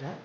that.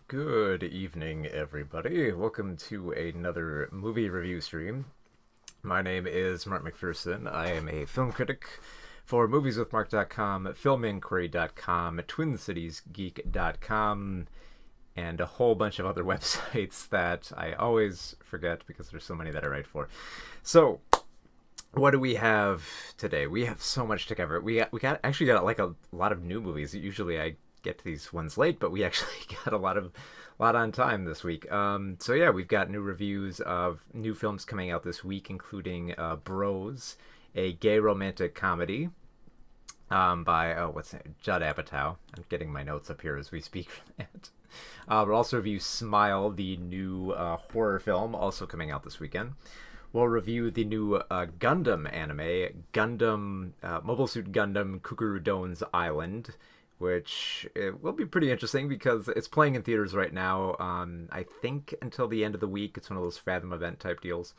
Good evening, everybody. Welcome to another movie review stream. My name is Mark McPherson. I am a film critic for movieswithmark.com, filminquiry.com, twincitiesgeek.com, and a whole bunch of other websites that I always forget because there's so many that I write for. So, what do we have today? We have so much to cover. We actually got like a lot of new movies. Usually I get to these ones late, but we actually got a lot on time this week. So yeah, we've got new reviews of new films coming out this week, including Bros, a gay romantic comedy by Judd Apatow. I'm getting my notes up here as we speak from that. We'll also review Smile, the new horror film, also coming out this weekend. We'll review the new Gundam anime, Mobile Suit Gundam Cucuruz Doan's Island, which it will be pretty interesting because it's playing in theaters right now. I think until the end of the week. It's one of those Fathom event type deals.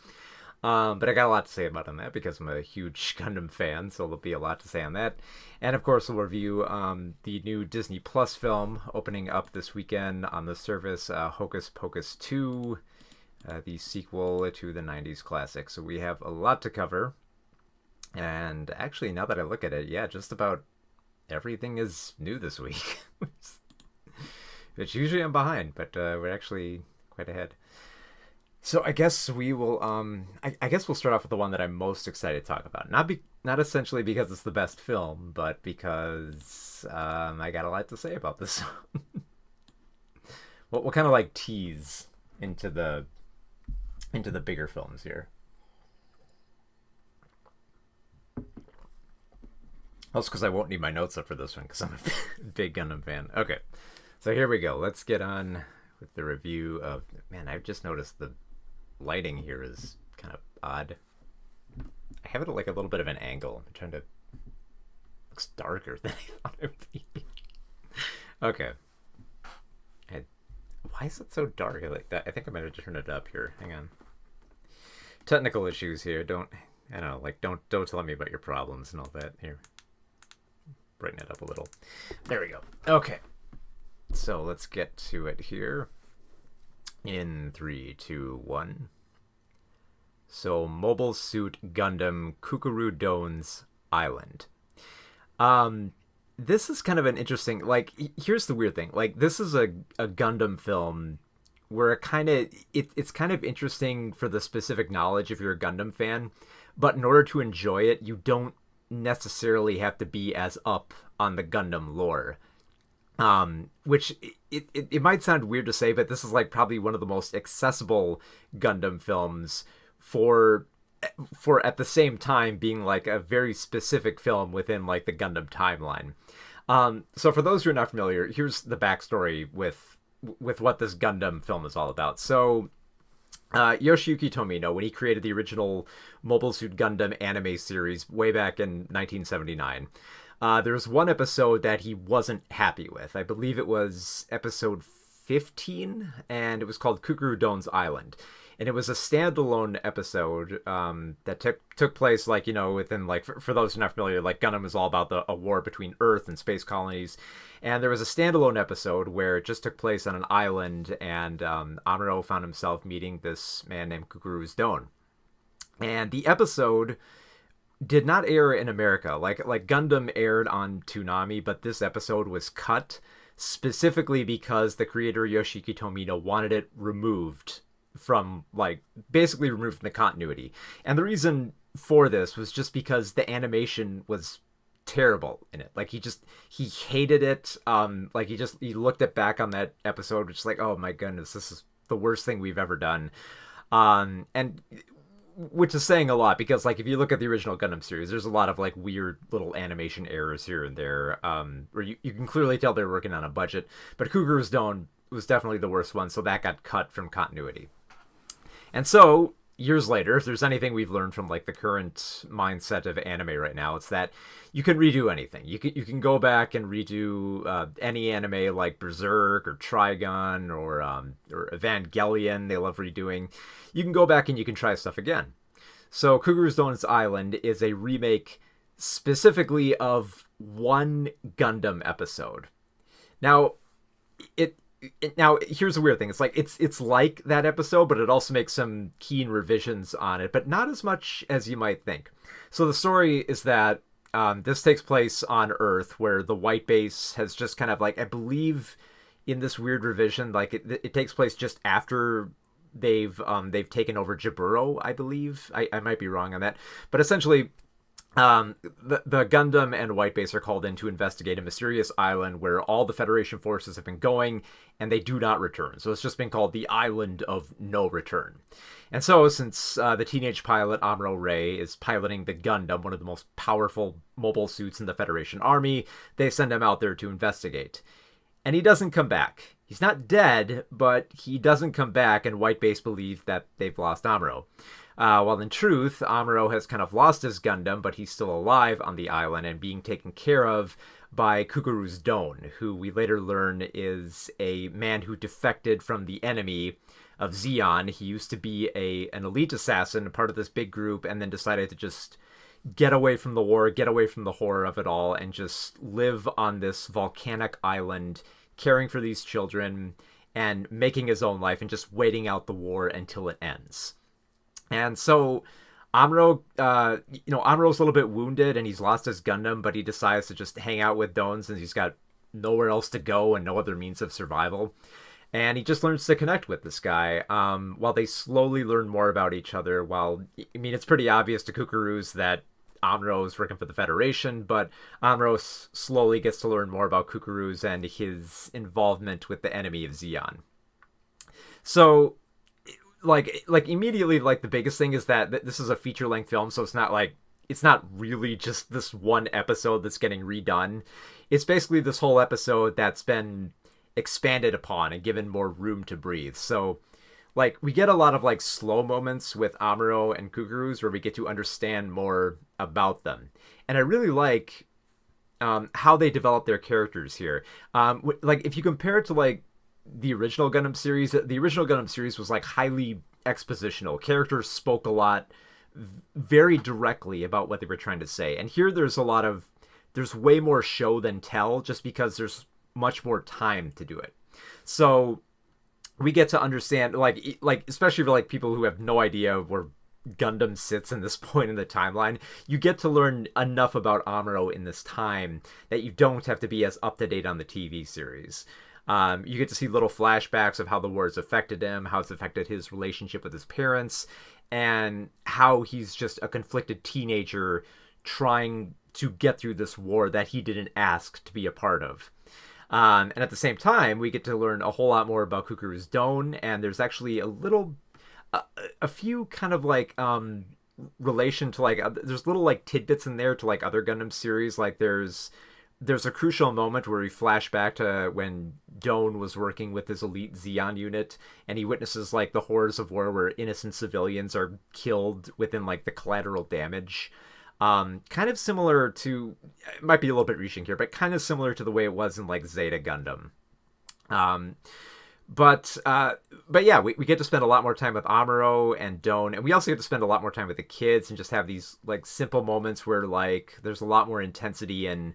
But I got a lot to say about that because I'm a huge Gundam fan, so there'll be a lot to say on that. And of course, we'll review the new Disney Plus film opening up this weekend on the service, Hocus Pocus 2, the sequel to the 90s classic. So we have a lot to cover. And actually, now that I look at it, yeah, just about everything is new this week. Which usually I'm behind, but we're actually quite ahead. So I guess we will. I guess we'll start off with the one that I'm most excited to talk about. Not essentially because it's the best film, but because I got a lot to say about this. We'll kind of like tease into the bigger films here. Also because I won't need my notes up for this one because I'm a big Gundam fan. Okay, so here we go. Let's get on with the review of... Man, I've just noticed the lighting here is kind of odd. I have it at like a little bit of an angle. I'm trying to... Looks darker than I thought it would be. Okay. Why is it so dark like that? I think I might have to turn it up here. Hang on. Technical issues here. Don't tell me about your problems and all that. Here. Brighten it up a little. There we go. Okay. So let's get to it here. In 3, 2, 1. So Mobile Suit Gundam Cucuruz Doan's Island. This is kind of an interesting, like, here's the weird thing. Like, this is a Gundam film where it's kind of interesting for the specific knowledge if you're a Gundam fan, but in order to enjoy it, you don't necessarily have to be as up on the Gundam lore. Which it might sound weird to say, but this is like probably one of the most accessible Gundam films for at the same time being like a very specific film within like the Gundam timeline. So for those who are not familiar, here's the backstory with what this Gundam film is all about. So Yoshiyuki Tomino, when he created the original Mobile Suit Gundam anime series way back in 1979, there was one episode that he wasn't happy with. I believe it was episode 15, and it was called Cucuruz Doan's Island. And it was a standalone episode that took place, like, you know, within, like, for those who are not familiar, like, Gundam is all about a war between Earth and space colonies. And there was a standalone episode where it just took place on an island, and Amuro found himself meeting this man named Cucuruz Doan. And the episode did not air in America. Like Gundam aired on Toonami, but this episode was cut specifically because the creator Yoshiyuki Tomino wanted it removed from, like, basically removed from the continuity. And the reason for this was just because the animation was terrible in it. Like, he hated it. Like, he looked back on that episode, which is like, oh my goodness, this is the worst thing we've ever done. And which is saying a lot, because, like, if you look at the original Gundam series, there's a lot of, like, weird little animation errors here and there, where you can clearly tell they're working on a budget. But Cucuruz Doan was definitely the worst one, so that got cut from continuity. And so, years later, if there's anything we've learned from, like, the current mindset of anime right now, it's that you can redo anything. You can go back and redo any anime like Berserk or Trigun or Evangelion. They love redoing. You can go back and you can try stuff again. So Cucuruz Doan's Island is a remake specifically of one Gundam episode. Now, it now here's the weird thing. It's like it's like that episode, but it also makes some keen revisions on it, but not as much as you might think. So the story is that this takes place on Earth, where the white base has just kind of like, I believe, in this weird revision, like it takes place just after they've taken over Jaburo, I believe. I might be wrong on that, but essentially, the Gundam and White Base are called in to investigate a mysterious island where all the Federation forces have been going, and they do not return. So it's just been called the Island of No Return. And so, since the teenage pilot Amuro Ray is piloting the Gundam, one of the most powerful mobile suits in the Federation Army, they send him out there to investigate. And he doesn't come back. He's not dead, but he doesn't come back, and White Base believe that they've lost Amuro. While in truth, Amuro has kind of lost his Gundam, but he's still alive on the island and being taken care of by Cucuruz Doan, who we later learn is a man who defected from the enemy of Zeon. He used to be an elite assassin, part of this big group, and then decided to just get away from the war, get away from the horror of it all, and just live on this volcanic island, caring for these children and making his own life and just waiting out the war until it ends. And so Amuro, Amuro's a little bit wounded and he's lost his Gundam, but he decides to just hang out with Doan since he's got nowhere else to go and no other means of survival. And he just learns to connect with this guy while they slowly learn more about each other. It's pretty obvious to Cucuruz that Amuro is working for the Federation, but Amuro slowly gets to learn more about Cucuruz and his involvement with the enemy of Zeon. So like immediately, like the biggest thing is that this is a feature-length film, so it's not really just this one episode that's getting redone. It's basically this whole episode that's been expanded upon and given more room to breathe. So like we get a lot of like slow moments with Amuro and Cucuruz where we get to understand more about them, and I really like how they develop their characters here. Like if you compare it to like the original Gundam series was like highly expositional. Characters spoke a lot, very directly about what they were trying to say. And here there's way more show than tell, just because there's much more time to do it. So we get to understand, like especially for like people who have no idea where Gundam sits in this point in the timeline, you get to learn enough about Amuro in this time that you don't have to be as up to date on the TV series. You get to see little flashbacks of how the war has affected him, how it's affected his relationship with his parents, and how he's just a conflicted teenager trying to get through this war that he didn't ask to be a part of. And at the same time, we get to learn a whole lot more about Cucuruz Doan, and there's actually a few kind of like relation to like there's little like tidbits in there to like other Gundam series. Like there's a crucial moment where we flash back to when Doan was working with his elite Zeon unit, and he witnesses like the horrors of war where innocent civilians are killed within like the collateral damage. Kind of similar to, it might be a little bit reaching here, but kind of similar to the way it was in like Zeta Gundam. But yeah, we get to spend a lot more time with Amuro and Doan, and we also get to spend a lot more time with the kids and just have these like simple moments where like there's a lot more intensity in,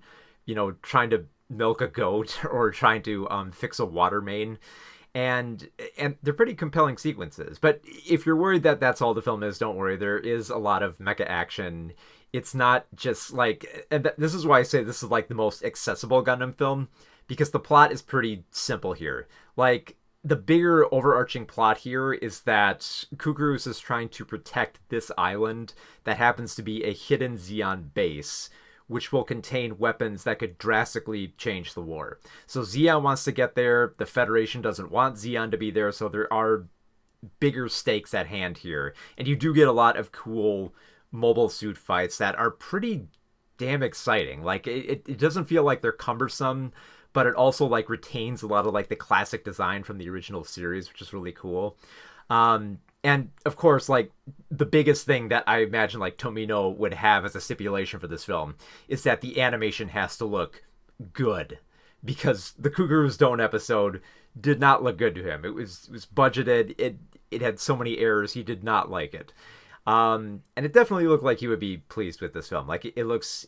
trying to milk a goat or trying to fix a water main. And they're pretty compelling sequences. But if you're worried that that's all the film is, don't worry. There is a lot of mecha action. It's not just like, and this is why I say this is like the most accessible Gundam film, because the plot is pretty simple here. Like, the bigger overarching plot here is that Cucuruz is trying to protect this island that happens to be a hidden Zeon base, which will contain weapons that could drastically change the war. So Zeon wants to get there. The Federation doesn't want Zeon to be there, so there are bigger stakes at hand here. And you do get a lot of cool mobile suit fights that are pretty damn exciting. Like, it doesn't feel like they're cumbersome, but it also like retains a lot of like the classic design from the original series, which is really cool. And of course, like the biggest thing that I imagine like Tomino would have as a stipulation for this film is that the animation has to look good, because the Cucuruz Doan episode did not look good to him. It was budgeted. It had so many errors. He did not like it. And it definitely looked like he would be pleased with this film. Like it looks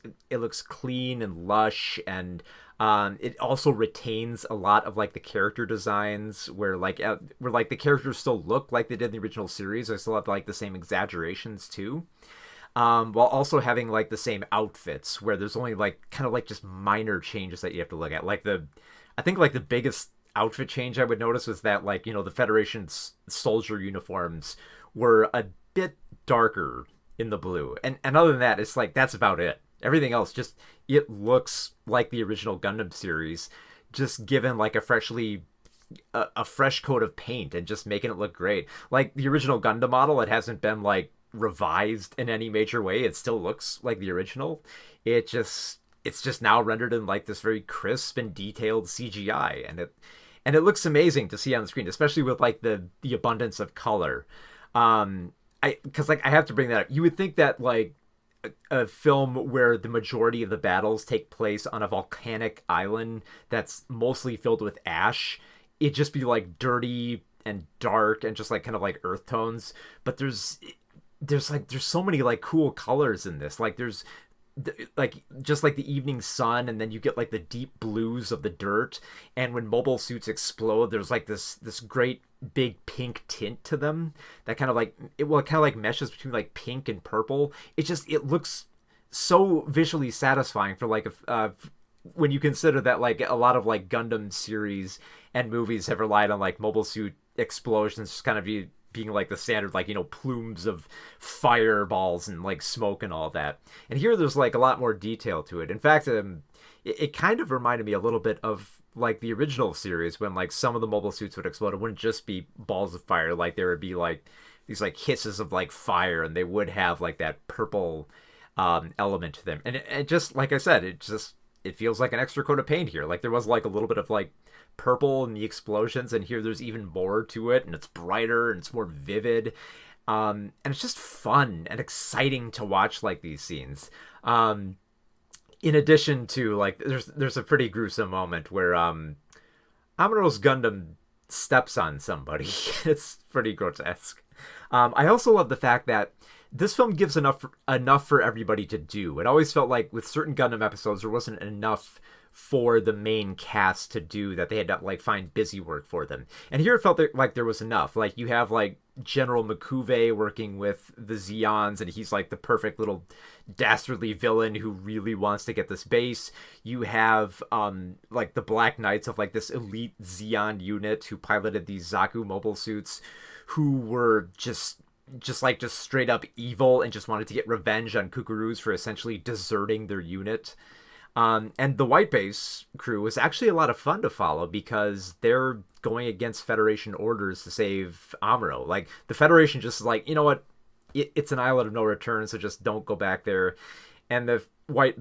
clean and lush, and it also retains a lot of like the character designs where like the characters still look like they did in the original series. They still have like the same exaggerations too, while also having like the same outfits where there's only like kind of like just minor changes that you have to look at. I think like the biggest outfit change I would notice was that like the Federation's soldier uniforms were a bit darker in the blue, and other than that, it's like that's about it. Everything else just it looks like the original Gundam series, just given like a fresh coat of paint and just making it look great. Like the original Gundam model, it hasn't been like revised in any major way. It still looks like the original. It's just now rendered in like this very crisp and detailed CGI, and it looks amazing to see on the screen, especially with like the abundance of color. I because like I have to bring that up. You would think that like a film where the majority of the battles take place on a volcanic island that's mostly filled with ash, it'd just be like dirty and dark and just like kind of like earth tones. But there's so many like cool colors in this. Like there's like just like the evening sun, and then you get like the deep blues of the dirt, and when mobile suits explode there's like this great big pink tint to them that kind of like it kind of like meshes between like pink and purple. It looks so visually satisfying for like when you consider that like a lot of like Gundam series and movies have relied on like mobile suit explosions just kind of being like the standard like plumes of fireballs and like smoke and all that. And here there's like a lot more detail to it. In fact, it kind of reminded me a little bit of like the original series when like some of the mobile suits would explode. It wouldn't just be balls of fire. Like there would be like these like hisses of like fire, and they would have like that purple element to them. And it just like I said, it feels like an extra coat of paint here. Like there was like a little bit of like purple in the explosions, and here there's even more to it, and it's brighter and it's more vivid, and it's just fun and exciting to watch like these scenes. In addition to like there's a pretty gruesome moment where Amuro's Gundam steps on somebody. It's pretty grotesque. I also love the fact that this film gives enough for everybody to do. It always felt like with certain Gundam episodes there wasn't enough for the main cast to do, that they had to like find busy work for them. And here it felt like there was enough. Like you have like General Makuve working with the Zeons, and he's like the perfect little dastardly villain who really wants to get this base. You have like the Black Knights of like this elite Zeon unit who piloted these Zaku mobile suits, who were just straight up evil and just wanted to get revenge on Cucuruz for essentially deserting their unit. And the White Base crew was actually a lot of fun to follow because they're going against Federation orders to save Amuro. Like the Federation just is like, you know what, it's an island of no return, so just don't go back there. And the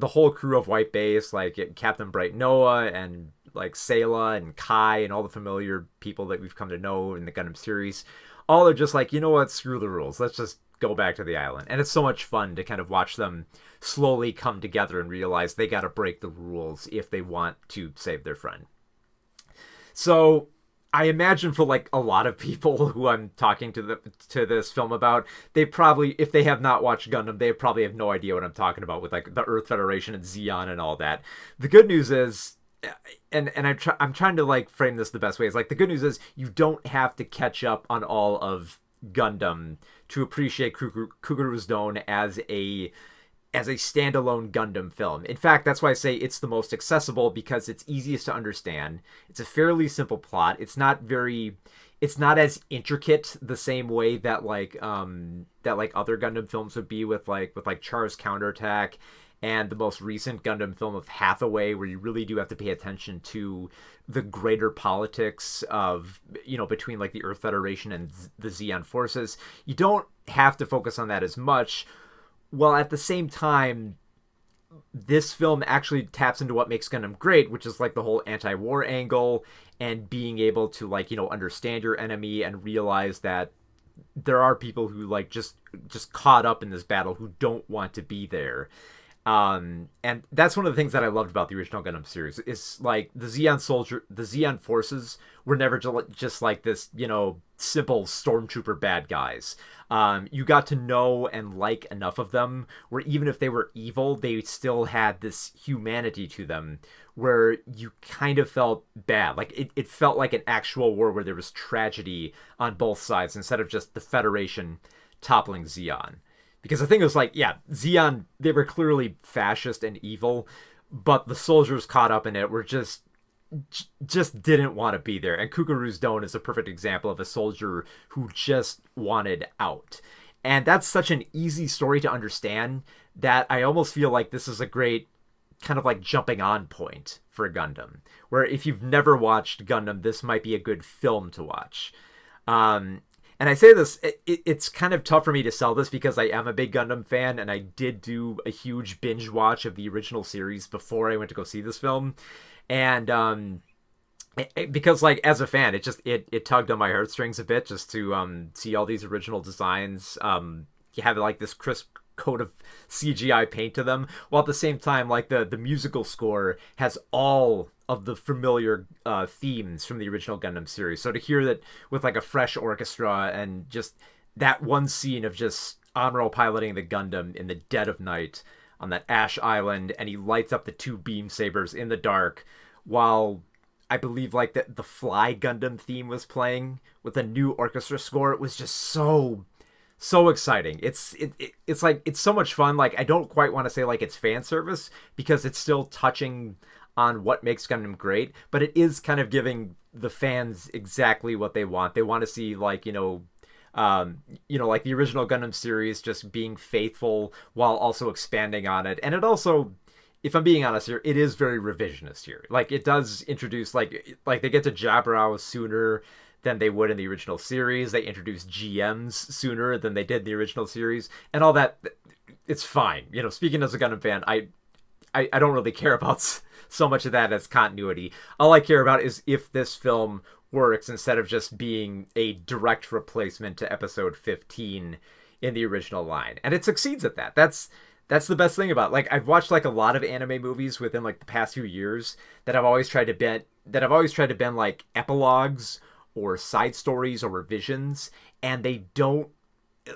whole crew of White Base, like Captain Bright Noah and like Sayla and Kai and all the familiar people that we've come to know in the Gundam series, all are just like, you know what, screw the rules. Let's just go back to the island. And it's so much fun to kind of watch them slowly come together and realize they got to break the rules if they want to save their friend. So I imagine for like a lot of people who I'm talking to this film about, they probably, if they have not watched Gundam, they probably have no idea what I'm talking about with like the Earth Federation and Zeon and all that. The good news is, and I'm trying to like frame this the best way, is like the good news is you don't have to catch up on all of Gundam to appreciate Cucuruz Doan as a standalone Gundam film. In fact, that's why I say it's the most accessible, because it's easiest to understand. It's a fairly simple plot. It's not as intricate the same way that like other Gundam films would be with Char's Counterattack and the most recent Gundam film of Hathaway, where you really do have to pay attention to the greater politics of, between like the Earth Federation and the Zeon forces. You don't have to focus on that as much. Well, at the same time, this film actually taps into what makes Gundam great, which is like the whole anti-war angle and being able to like, understand your enemy and realize that there are people who like just caught up in this battle who don't want to be there. And that's one of the things that I loved about the original Gundam series is like the Zeon forces were never just like this, simple stormtrooper bad guys. You got to know and like enough of them where even if they were evil, they still had this humanity to them where you kind of felt bad. Like it felt like an actual war where there was tragedy on both sides instead of just the Federation toppling Zeon. Because the thing was like, yeah, Zeon, they were clearly fascist and evil, but the soldiers caught up in it were just didn't want to be there. And Cucuruz Doan is a perfect example of a soldier who just wanted out. And that's such an easy story to understand that I almost feel like this is a great kind of like jumping on point for Gundam, where if you've never watched Gundam, this might be a good film to watch. And I say this, it's kind of tough for me to sell this because I am a big Gundam fan, and I did do a huge binge watch of the original series before I went to go see this film. And because like as a fan, it tugged on my heartstrings a bit just to see all these original designs. You have like this crisp coat of CGI paint to them, while at the same time like the musical score has all of the familiar themes from the original Gundam series. So to hear that with like a fresh orchestra and just that one scene of just Amuro piloting the Gundam in the dead of night on that ash island, and he lights up the two beam sabers in the dark while I believe like the Fly Gundam theme was playing with a new orchestra score. It was just so exciting. It's like it's so much fun. Like I don't quite want to say like it's fan service because it's still touching on what makes Gundam great, but it is kind of giving the fans exactly what they want. They want to see like like the original Gundam series just being faithful while also expanding on it. And it also, if I'm being honest here, it is very revisionist here. Like it does introduce like they get to Jabberwow sooner than they would in the original series. They introduce GMs sooner than they did in the original series, and all that. It's fine. Speaking as a Gundam fan, I don't really care about so much of that as continuity. All I care about is if this film works instead of just being a direct replacement to episode 15 in the original line. And it succeeds at that. That's the best thing about it. Like I've watched like a lot of anime movies within like the past few years that I've always tried to bend like epilogues or side stories or revisions, and they don't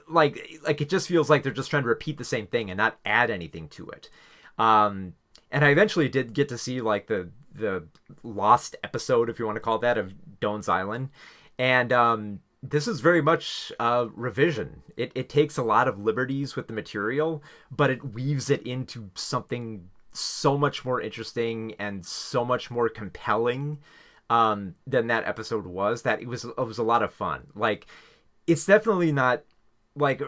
like it just feels like they're just trying to repeat the same thing and not add anything to it. And I eventually did get to see like the lost episode, if you want to call it that, of Doan's Island. And this is very much a revision. It takes a lot of liberties with the material, but it weaves it into something so much more interesting and so much more compelling than that episode was, that it was a lot of fun. Like it's definitely not like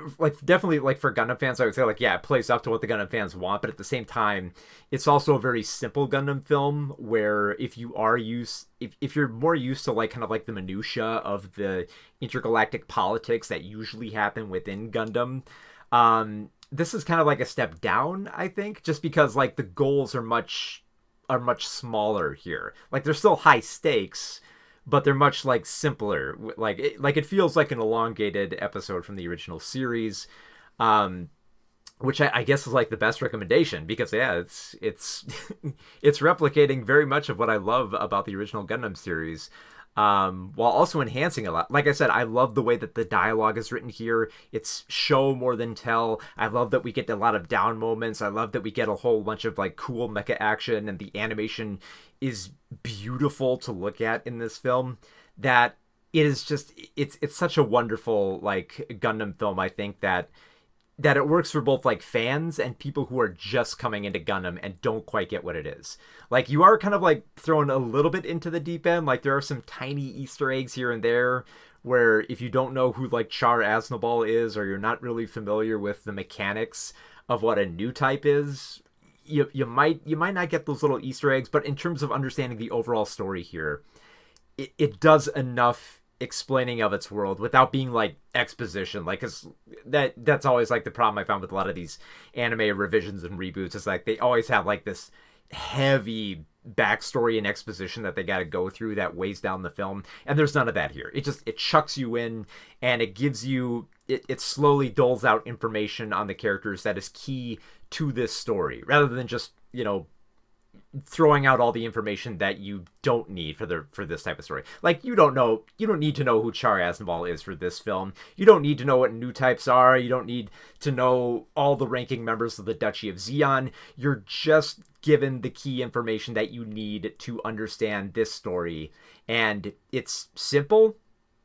definitely like for Gundam fans, I would say like, yeah, it plays up to what the Gundam fans want, but at the same time, it's also a very simple Gundam film where if you're more used to like kind of like the minutia of the intergalactic politics that usually happen within Gundam, this is kind of like a step down, I think, just because like the goals are much smaller here. Like they're still high stakes, but they're much like simpler. Like it feels like an elongated episode from the original series, which I guess is like the best recommendation because yeah, it's it's replicating very much of what I love about the original Gundam series, while also enhancing a lot. Like I said, I love the way that the dialogue is written here. It's show more than tell. I love that we get a lot of down moments. I love that we get a whole bunch of like cool mecha action, and the animation is beautiful to look at in this film. That it is just it's such a wonderful like Gundam film. I think that it works for both like fans and people who are just coming into Gundam and don't quite get what it is. Like you are kind of like thrown a little bit into the deep end. Like there are some tiny Easter eggs here and there where if you don't know who like Char Aznable is, or you're not really familiar with the mechanics of what a new type is, you might not get those little Easter eggs. But in terms of understanding the overall story here, it does enough explaining of its world without being like exposition. Like, cause that's always like the problem I found with a lot of these anime revisions and reboots, is like they always have like this heavy backstory and exposition that they got to go through that weighs down the film, and there's none of that here. It chucks you in, and it gives you it slowly doles out information on the characters that is key to this story, rather than just, throwing out all the information that you don't need for this type of story. Like, you don't need to know who Char Aznavour is for this film. You don't need to know what new types are. You don't need to know all the ranking members of the Duchy of Zeon. You're just given the key information that you need to understand this story. And it's simple,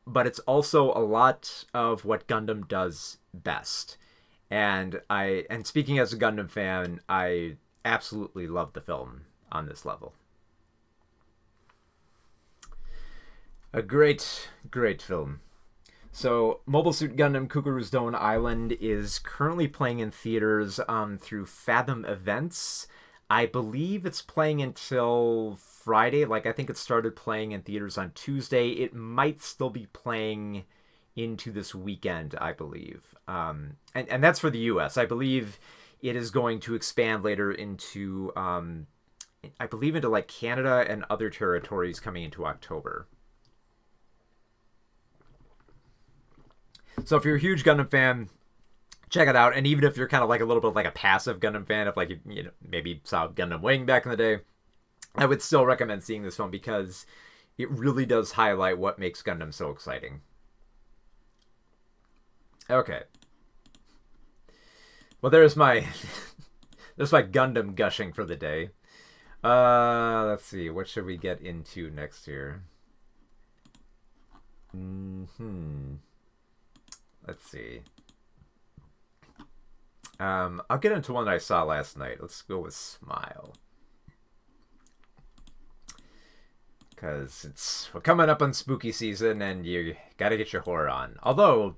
but it's also a lot of what Gundam does best. And speaking as a Gundam fan, I absolutely love the film on this level. A great, great film. So, Mobile Suit Gundam Cucuruz Doan Island is currently playing in theaters through Fathom Events. I believe it's playing until Friday. Like, I think it started playing in theaters on Tuesday. It might still be playing into this weekend, I believe. And that's for the US. I believe it is going to expand later into, I believe, into like Canada and other territories coming into October. So if you're a huge Gundam fan, check it out. And even if you're kind of like a little bit like a passive Gundam fan, if like you maybe saw Gundam Wing back in the day, I would still recommend seeing this film because it really does highlight what makes Gundam so exciting. Okay. Well, there's my Gundam gushing for the day. Let's see. What should we get into next here? Let's see. I'll get into one that I saw last night. Let's go with Smile. Because we're coming up on spooky season and you gotta get your horror on. Although,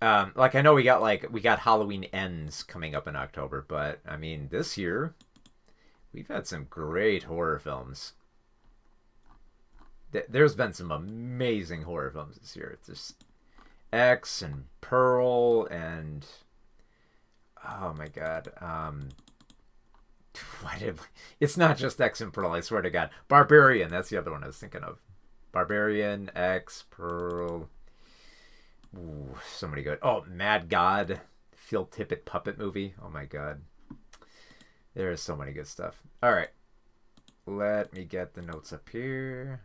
I know we got Halloween Ends coming up in October, but I mean, this year we've had some great horror films. There's been some amazing horror films this year. It's just X and Pearl and oh my god, it's not just X and Pearl, I swear to God. Barbarian, that's the other one I was thinking of. Barbarian, X, Pearl. Ooh, so many good. Oh, Mad God, Phil Tippett puppet movie. Oh my god. There is so many good stuff. Alright. Let me get the notes up here.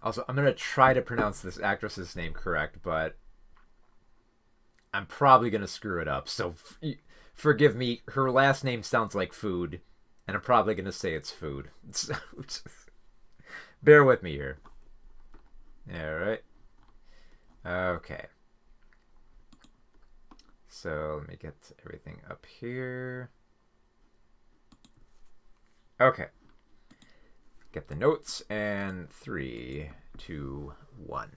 Also, I'm going to try to pronounce this actress's name correct, but I'm probably going to screw it up. So forgive me. Her last name sounds like food, and I'm probably going to say it's food. So, bear with me here. All right. Okay. So let me get everything up here. Okay. Get the notes, and 3, 2, 1.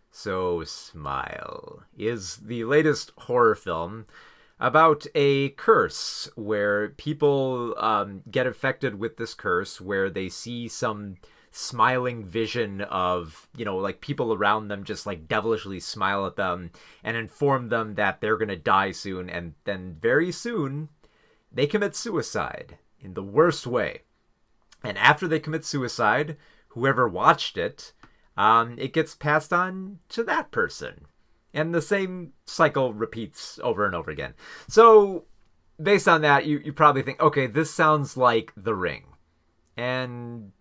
So, Smile is the latest horror film about a curse where people get affected with this curse, where they see some smiling vision of, like people around them just like devilishly smile at them and inform them that they're going to die soon, and then very soon they commit suicide. In the worst way. And after they commit suicide, whoever watched it, it gets passed on to that person. And the same cycle repeats over and over again. So, based on that, you probably think, okay, this sounds like The Ring. And,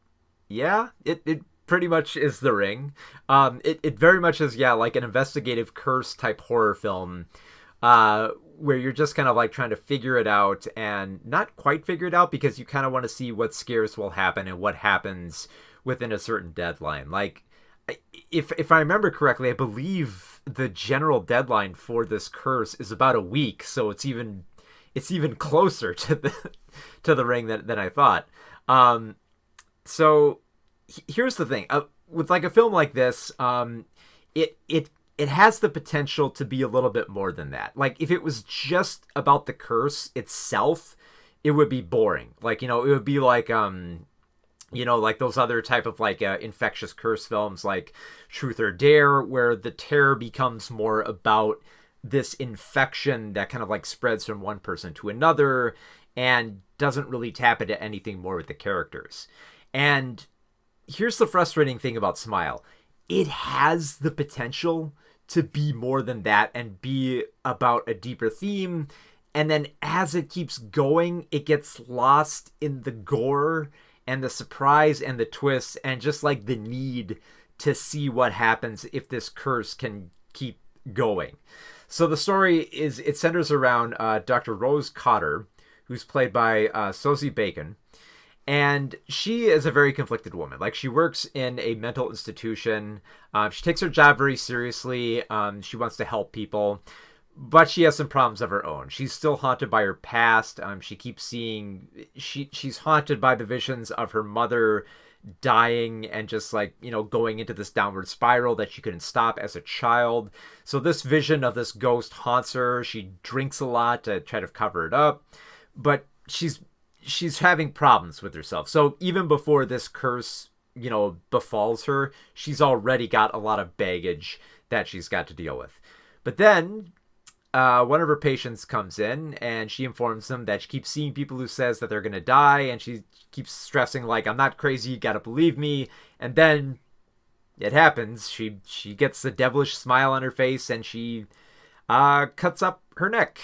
yeah, it pretty much is The Ring. It very much is, like an investigative curse type horror film, where you're just kind of like trying to figure it out and not quite figure it out because you kind of want to see what scares will happen and what happens within a certain deadline. Like, if I remember correctly, I believe the general deadline for this curse is about a week, so it's even closer to the Ring than I thought. So here's the thing, with like a film like this, it has the potential to be a little bit more than that. Like, if it was just about the curse itself, it would be boring. Like, it would be like, like those other type of like infectious curse films like Truth or Dare, where the terror becomes more about this infection that kind of like spreads from one person to another and doesn't really tap into anything more with the characters. And here's the frustrating thing about Smile. it has the potential to be more than that and be about a deeper theme. And then as it keeps going, it gets lost in the gore and the surprise and the twists and just like the need to see what happens if this curse can keep going. So the story is, it centers around Dr. Rose Cotter, who's played by Sosie Bacon. And she is a very conflicted woman. Like, she works in a mental institution. She takes her job very seriously. She wants to help people. But she has some problems of her own. She's still haunted by her past. She keeps seeing... She's haunted by the visions of her mother dying and just, like, you know, going into this downward spiral that she couldn't stop as a child. So this vision of this ghost haunts her. She drinks a lot to try to cover it up. But she's having problems with herself. So even before this curse, you know, befalls her, she's already got a lot of baggage that she's got to deal with. But then one of her patients comes in and she informs them that she keeps seeing people who says that they're going to die. And she keeps stressing, like, I'm not crazy, you got to believe me. And then it happens. She gets a devilish smile on her face and she cuts up her neck.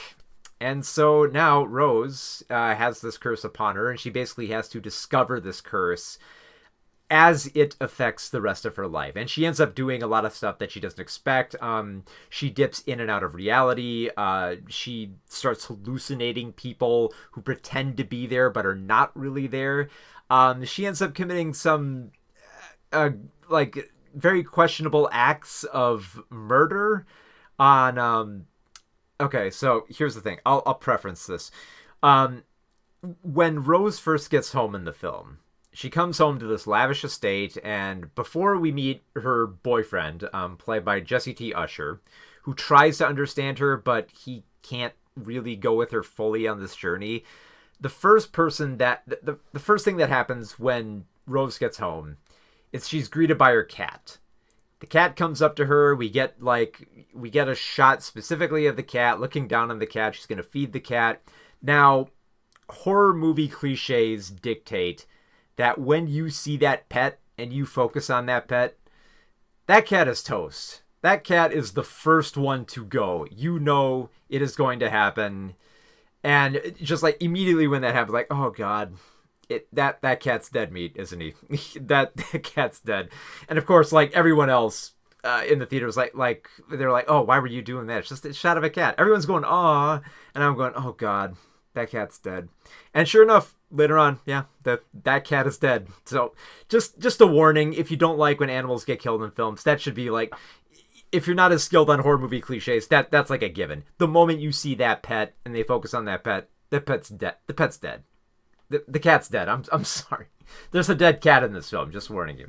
And so now Rose has this curse upon her, and she basically has to discover this curse as it affects the rest of her life. And she ends up doing a lot of stuff that she doesn't expect. She dips in and out of reality. She starts hallucinating people who pretend to be there but are not really there. She ends up committing some like very questionable acts of murder on... Okay, so here's the thing. I'll preference this. When Rose first gets home in the film, she comes home to this lavish estate, and before we meet her boyfriend, played by Jesse T. Usher, who tries to understand her, but he can't really go with her fully on this journey. The first thing that happens when Rose gets home is she's greeted by her cat. The cat comes up to her. We get a shot specifically of the cat looking down on the cat. She's going to feed the cat. Now, horror movie cliches dictate that when you see that pet and you focus on that pet, that cat is toast. That cat is the first one to go. You know it is going to happen. And just like immediately when that happens, like, oh God, that cat's dead meat, isn't he? that cat's dead. And of course, like everyone else in the theater was like they're like, oh, why were you doing that? It's just a shot of a cat. Everyone's going, aw, and I'm going, oh God, that cat's dead. And sure enough, later on, yeah, that cat is dead. So just a warning: if you don't like when animals get killed in films, that should be like, if you're not as skilled on horror movie cliches, that's like a given. The moment you see that pet and they focus on that pet, the pet's dead. The pet's dead. The cat's dead. I'm sorry. There's a dead cat in this film. Just warning you.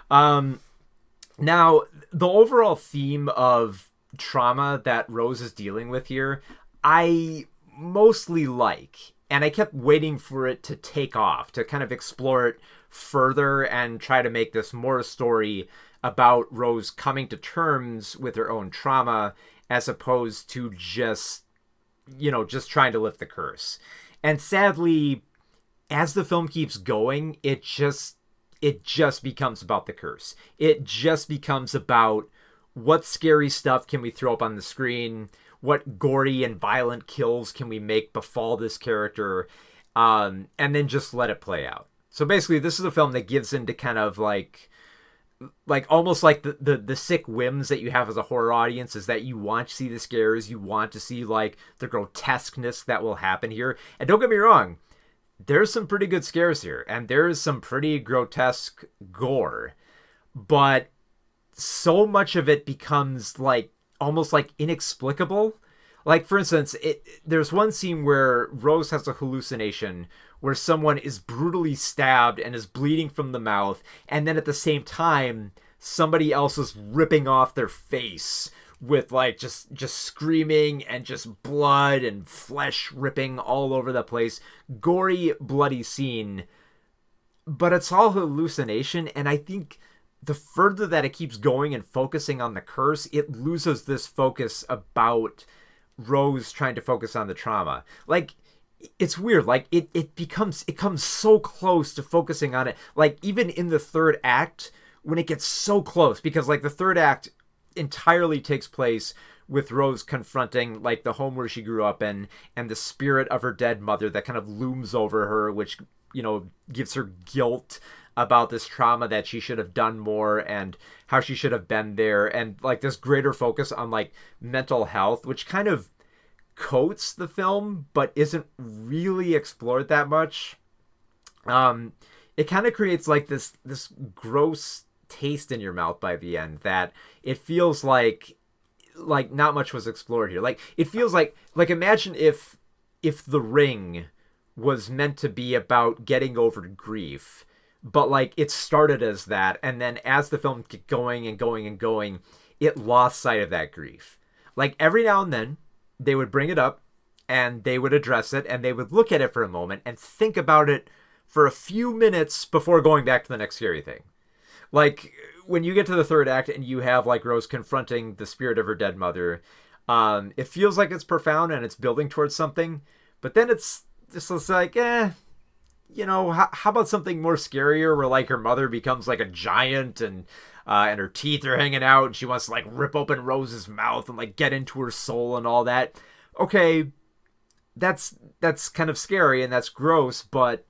Now, the overall theme of trauma that Rose is dealing with here, I mostly like. And I kept waiting for it to take off, to kind of explore it further and try to make this more a story about Rose coming to terms with her own trauma as opposed to just trying to lift the curse. And sadly, as the film keeps going, it just becomes about the curse. It just becomes about what scary stuff can we throw up on the screen, what gory and violent kills can we make befall this character, and then just let it play out. So basically, this is a film that gives into kind of like almost like the sick whims that you have as a horror audience, is that you want to see the scares, you want to see like the grotesqueness that will happen here. And don't get me wrong, there's some pretty good scares here, and there's some pretty grotesque gore, but so much of it becomes like almost like inexplicable. Like, for instance, there's one scene where Rose has a hallucination where someone is brutally stabbed and is bleeding from the mouth, and then at the same time somebody else is ripping off their face with like just screaming and just blood and flesh ripping all over the place. Gory, bloody scene, but it's all hallucination. And I think the further that it keeps going and focusing on the curse, it loses this focus about Rose trying to focus on the trauma. Like, it's weird. Like, it comes so close to focusing on it. Like, even in the third act, when it gets so close, because like the third act entirely takes place with Rose confronting like the home where she grew up in and the spirit of her dead mother that kind of looms over her, which, you know, gives her guilt about this trauma that she should have done more and how she should have been there, and like this greater focus on like mental health, which kind of coats the film but isn't really explored that much. It kind of creates like this gross taste in your mouth by the end that it feels like not much was explored here. Like it feels like imagine if The Ring was meant to be about getting over grief, but like it started as that, and then as the film kept going and going and going, it lost sight of that grief. Like every now and then they would bring it up and they would address it and they would look at it for a moment and think about it for a few minutes before going back to the next scary thing. Like when you get to the third act and you have like Rose confronting the spirit of her dead mother, it feels like it's profound and it's building towards something, but then it's like, you know, how about something more scarier where like her mother becomes like a giant and her teeth are hanging out and she wants to like rip open Rose's mouth and like get into her soul and all that. Okay, that's kind of scary and that's gross, but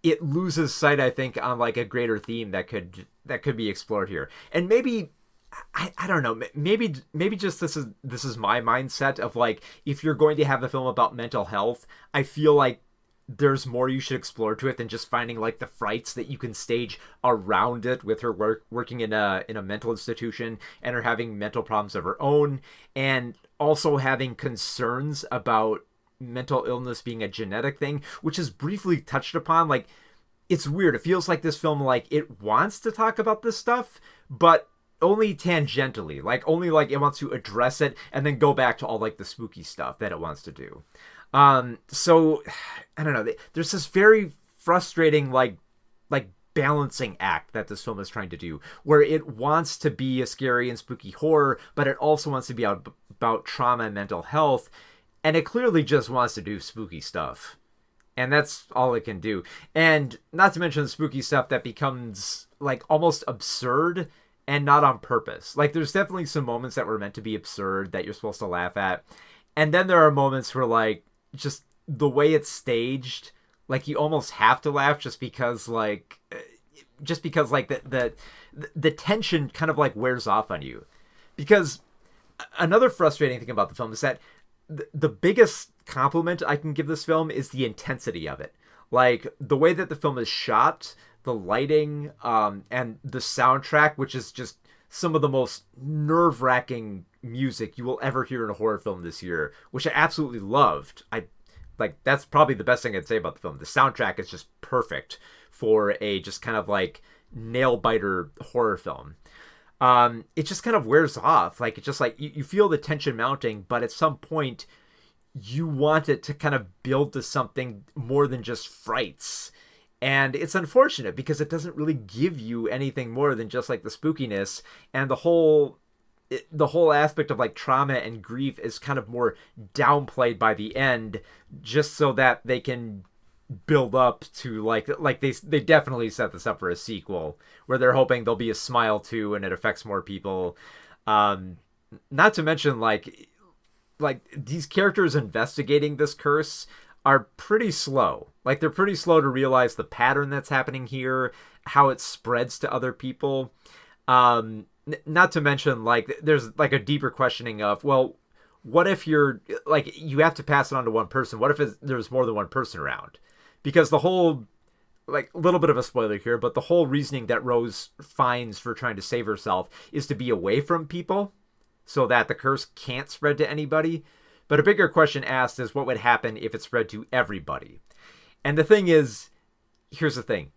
it loses sight, I think, on like a greater theme that could be explored here. And maybe I don't know, maybe just this is my mindset of like, if you're going to have a film about mental health, I feel like there's more you should explore to it than just finding like the frights that you can stage around it, with her working in a mental institution and her having mental problems of her own, and also having concerns about mental illness being a genetic thing, which is briefly touched upon. Like, it's weird. It feels like this film, like, it wants to talk about this stuff, but only tangentially. Like, only like it wants to address it and then go back to all like the spooky stuff that it wants to do. So I don't know. There's this very frustrating like balancing act that this film is trying to do, where it wants to be a scary and spooky horror, but it also wants to be about trauma and mental health. And it clearly just wants to do spooky stuff. And that's all it can do. And not to mention the spooky stuff that becomes like almost absurd and not on purpose. Like there's definitely some moments that were meant to be absurd that you're supposed to laugh at. And then there are moments where like just the way it's staged, like you almost have to laugh just because like the tension kind of like wears off on you. Because another frustrating thing about the film is that the biggest compliment I can give this film is the intensity of it. Like the way that the film is shot, the lighting, and the soundtrack, which is just some of the most nerve-wracking music you will ever hear in a horror film this year, which I absolutely loved. That's probably the best thing I'd say about the film. The soundtrack is just perfect for a just kind of like nail-biter horror film. It just kind of wears off. Like, it's just like you feel the tension mounting, but at some point you want it to kind of build to something more than just frights. And it's unfortunate because it doesn't really give you anything more than just like the spookiness, and the whole aspect of like trauma and grief is kind of more downplayed by the end, just so that they can build up to like they definitely set this up for a sequel where they're hoping there'll be a Smile 2 and it affects more people. Not to mention like these characters investigating this curse are pretty slow. Like they're pretty slow to realize the pattern that's happening here, how it spreads to other people. Not to mention like there's like a deeper questioning of, well, what if you're like, you have to pass it on to one person? What if there's more than one person around? Because the whole, like, a little bit of a spoiler here, but the whole reasoning that Rose finds for trying to save herself is to be away from people so that the curse can't spread to anybody. But a bigger question asked is, what would happen if it spread to everybody? And the thing is, here's the thing.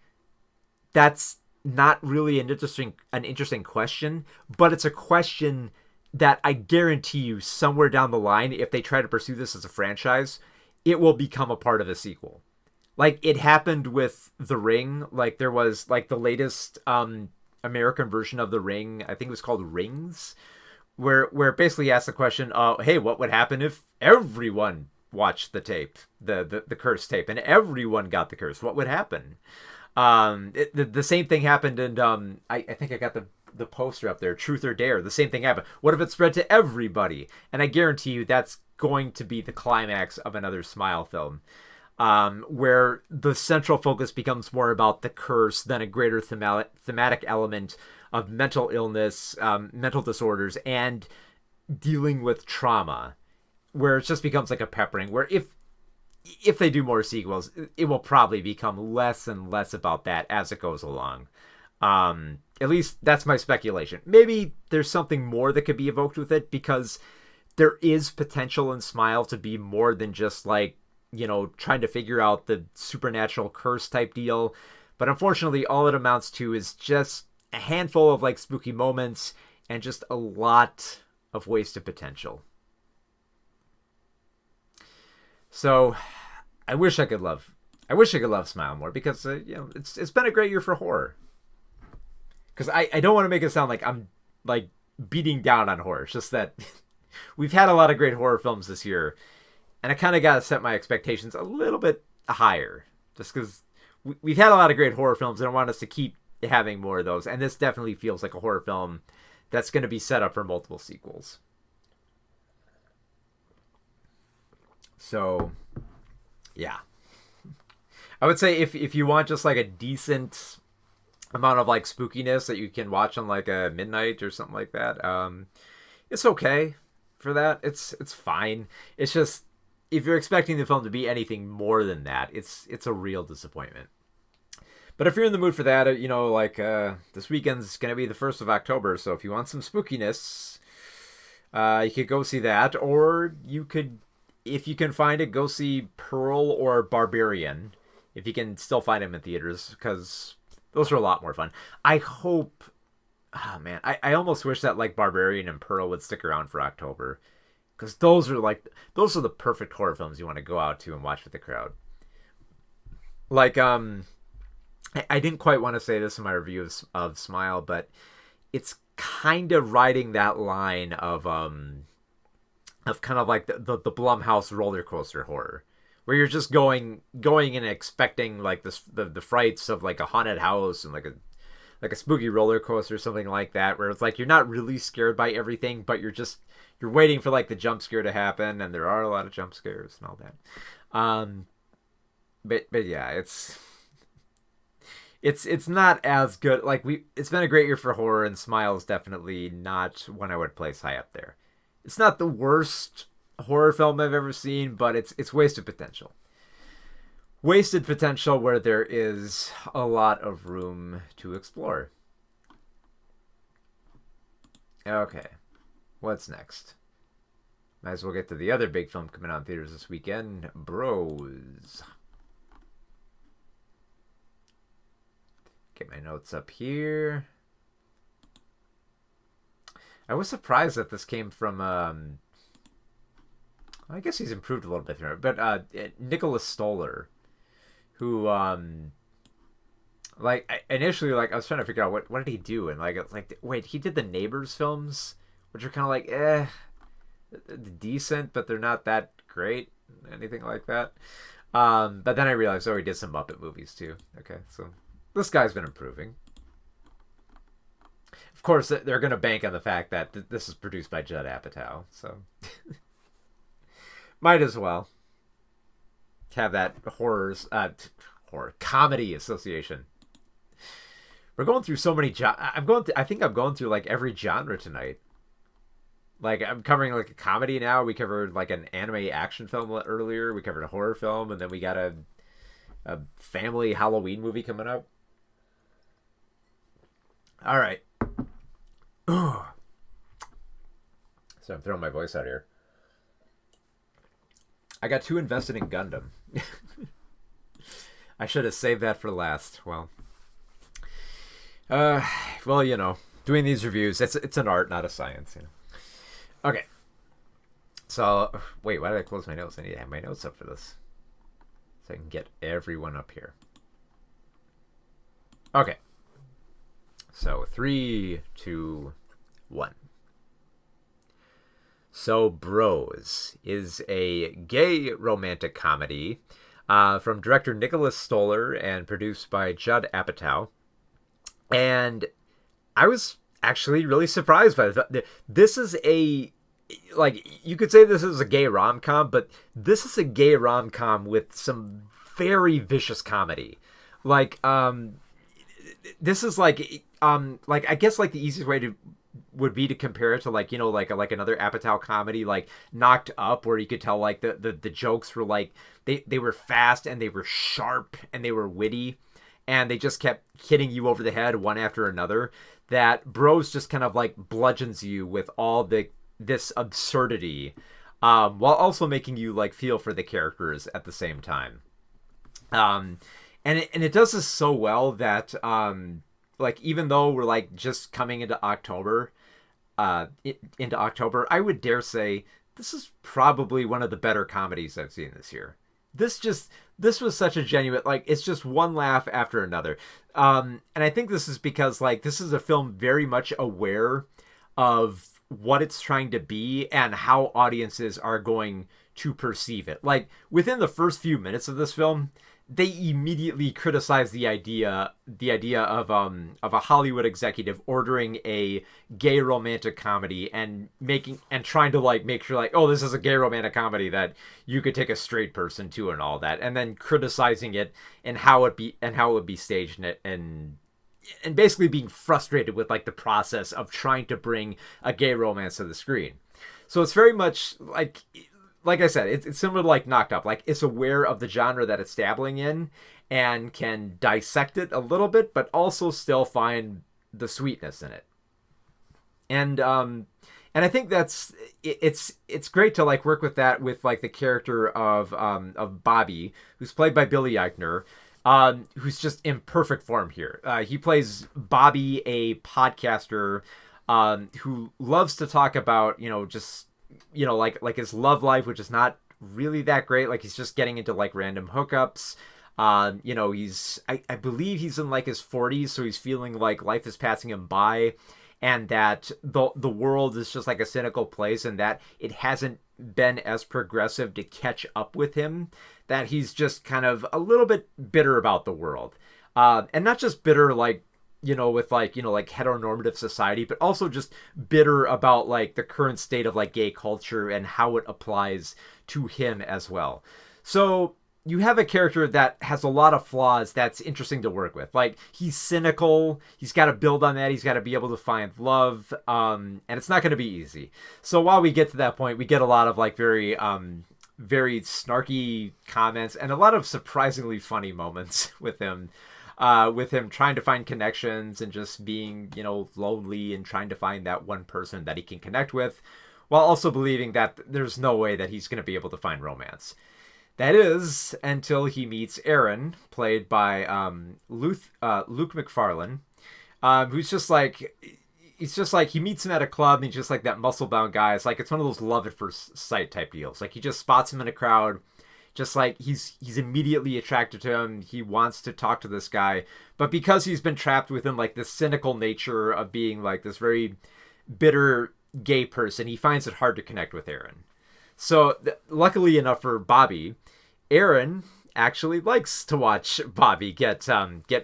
That's not really an interesting question, but it's a question that I guarantee you somewhere down the line, if they try to pursue this as a franchise, it will become a part of a sequel. Like it happened with The Ring. Like there was like the latest American version of The Ring. I think it was called Rings, where it basically asked the question, hey, what would happen if everyone watched the tape, the curse tape, and everyone got the curse? What would happen? The same thing happened, and I think I got the poster up there, Truth or Dare. The same thing happened. What if it spread to everybody? And I guarantee you that's going to be the climax of another Smile film, where the central focus becomes more about the curse than a greater thematic element of mental illness, mental disorders, and dealing with trauma, where it just becomes like a peppering, where if they do more sequels, it will probably become less and less about that as it goes along. At least that's my speculation. Maybe there's something more that could be evoked with it, because there is potential in Smile to be more than just like, trying to figure out the supernatural curse type deal. But unfortunately, all it amounts to is just a handful of like spooky moments and just a lot of wasted potential. So I wish I could love Smile more, because it's been a great year for horror. Because I don't want to make it sound like I'm like beating down on horror. It's just that we've had a lot of great horror films this year, and I kind of got to set my expectations a little bit higher, just because we've had a lot of great horror films, and I want us to keep having more of those. And this definitely feels like a horror film that's going to be set up for multiple sequels. So, yeah. I would say if you want just like a decent amount of like spookiness that you can watch on like a midnight or something like that, it's okay for that. It's fine. It's just, if you're expecting the film to be anything more than that, it's a real disappointment. But if you're in the mood for that, this weekend's gonna be the 1st of October, so if you want some spookiness, you could go see that, or you could, if you can find it, go see Pearl or Barbarian, if you can still find them in theaters, because those are a lot more fun. I hope, I almost wish that like Barbarian and Pearl would stick around for October, because those are the perfect horror films you want to go out to and watch with the crowd. Like, I didn't quite want to say this in my review of Smile, but it's kind of riding that line of kind of like the Blumhouse roller coaster horror, where you're just going and expecting like the frights of like a haunted house and like a spooky roller coaster or something like that, where it's like you're not really scared by everything, but you're waiting for like the jump scare to happen, and there are a lot of jump scares and all that. But yeah, it's not as good. Like, it's been a great year for horror, and Smile is definitely not one I would place high up there. It's not the worst horror film I've ever seen, but it's wasted potential. Wasted potential where there is a lot of room to explore. Okay, what's next? Might as well get to the other big film coming out in theaters this weekend, Bros. Get my notes up here. I was surprised that this came from, I guess he's improved a little bit here, but Nicholas Stoller, who, initially, I was trying to figure out what did he do, and wait, he did the Neighbors films, which are kind of like, decent, but they're not that great, anything like that. But then I realized, he did some Muppet movies too. Okay, so this guy's been improving. Of course, they're going to bank on the fact that this is produced by Judd Apatow, so might as well have that horror comedy association. We're going through so many. I think I'm going through like every genre tonight. Like, I'm covering like a comedy now. We covered like an anime action film earlier. We covered a horror film, and then we got a family Halloween movie coming up. All right. So I'm throwing my voice out here. I got too invested in Gundam. I should have saved that for last. Well, doing these reviews, it's an art, not a science, Okay. So, wait, why did I close my notes? I need to have my notes up for this, so I can get everyone up here. Okay. So, 3, 2, 1. So, Bros is a gay romantic comedy from director Nicholas Stoller and produced by Judd Apatow. And I was actually really surprised by this is a, like, you could say this is a gay rom-com, but this is a gay rom-com with some very vicious comedy. Like, this is like I guess like the easiest way to would be to compare it to, like, like another Apatow comedy, like Knocked Up, where you could tell like the jokes were like they were fast and they were sharp and they were witty, and they just kept hitting you over the head one after another. That Bros just kind of like bludgeons you with all this absurdity, while also making you like feel for the characters at the same time. And it does this so well that like, even though we're like just coming into October, I would dare say this is probably one of the better comedies I've seen this year. This was such a genuine, like, it's just one laugh after another. And I think this is because, like, this is a film very much aware of what it's trying to be and how audiences are going to perceive it. Like, within the first few minutes of this film, they immediately criticize the idea of a Hollywood executive ordering a gay romantic comedy and trying to like make sure, like, oh, this is a gay romantic comedy that you could take a straight person to and all that, and then criticizing it and how it would be staged and basically being frustrated with like the process of trying to bring a gay romance to the screen. So it's very much like I said, it's similar to like Knocked Up. Like, it's aware of the genre that it's dabbling in and can dissect it a little bit, but also still find the sweetness in it. And I think it's great to like work with that with like the character of Bobby, who's played by Billy Eichner, who's just in perfect form here. He plays Bobby, a podcaster who loves to talk about, just, like his love life, which is not really that great. Like, he's just getting into like random hookups. I believe he's in like his 40s, so he's feeling like life is passing him by, and that the world is just like a cynical place, and that it hasn't been as progressive to catch up with him, that he's just kind of a little bit bitter about the world. And not just bitter like, with like, like heteronormative society, but also just bitter about like the current state of like gay culture and how it applies to him as well. So you have a character that has a lot of flaws that's interesting to work with. Like, he's cynical, he's got to build on that, he's got to be able to find love, and it's not going to be easy. So while we get to that point, we get a lot of like very snarky comments and a lot of surprisingly funny moments with him trying to find connections and just being, lonely and trying to find that one person that he can connect with, while also believing that there's no way that he's going to be able to find romance. That is, until he meets Aaron, played by Luke McFarlane, who's just like, he meets him at a club, and he's just like that muscle-bound guy. It's like, it's one of those love at first sight type deals. Like, he just spots him in a crowd, just like he's immediately attracted to him. He wants to talk to this guy, but because he's been trapped within like this cynical nature of being like this very bitter gay person, he finds it hard to connect with Aaron. So luckily enough for Bobby, Aaron actually likes to watch Bobby get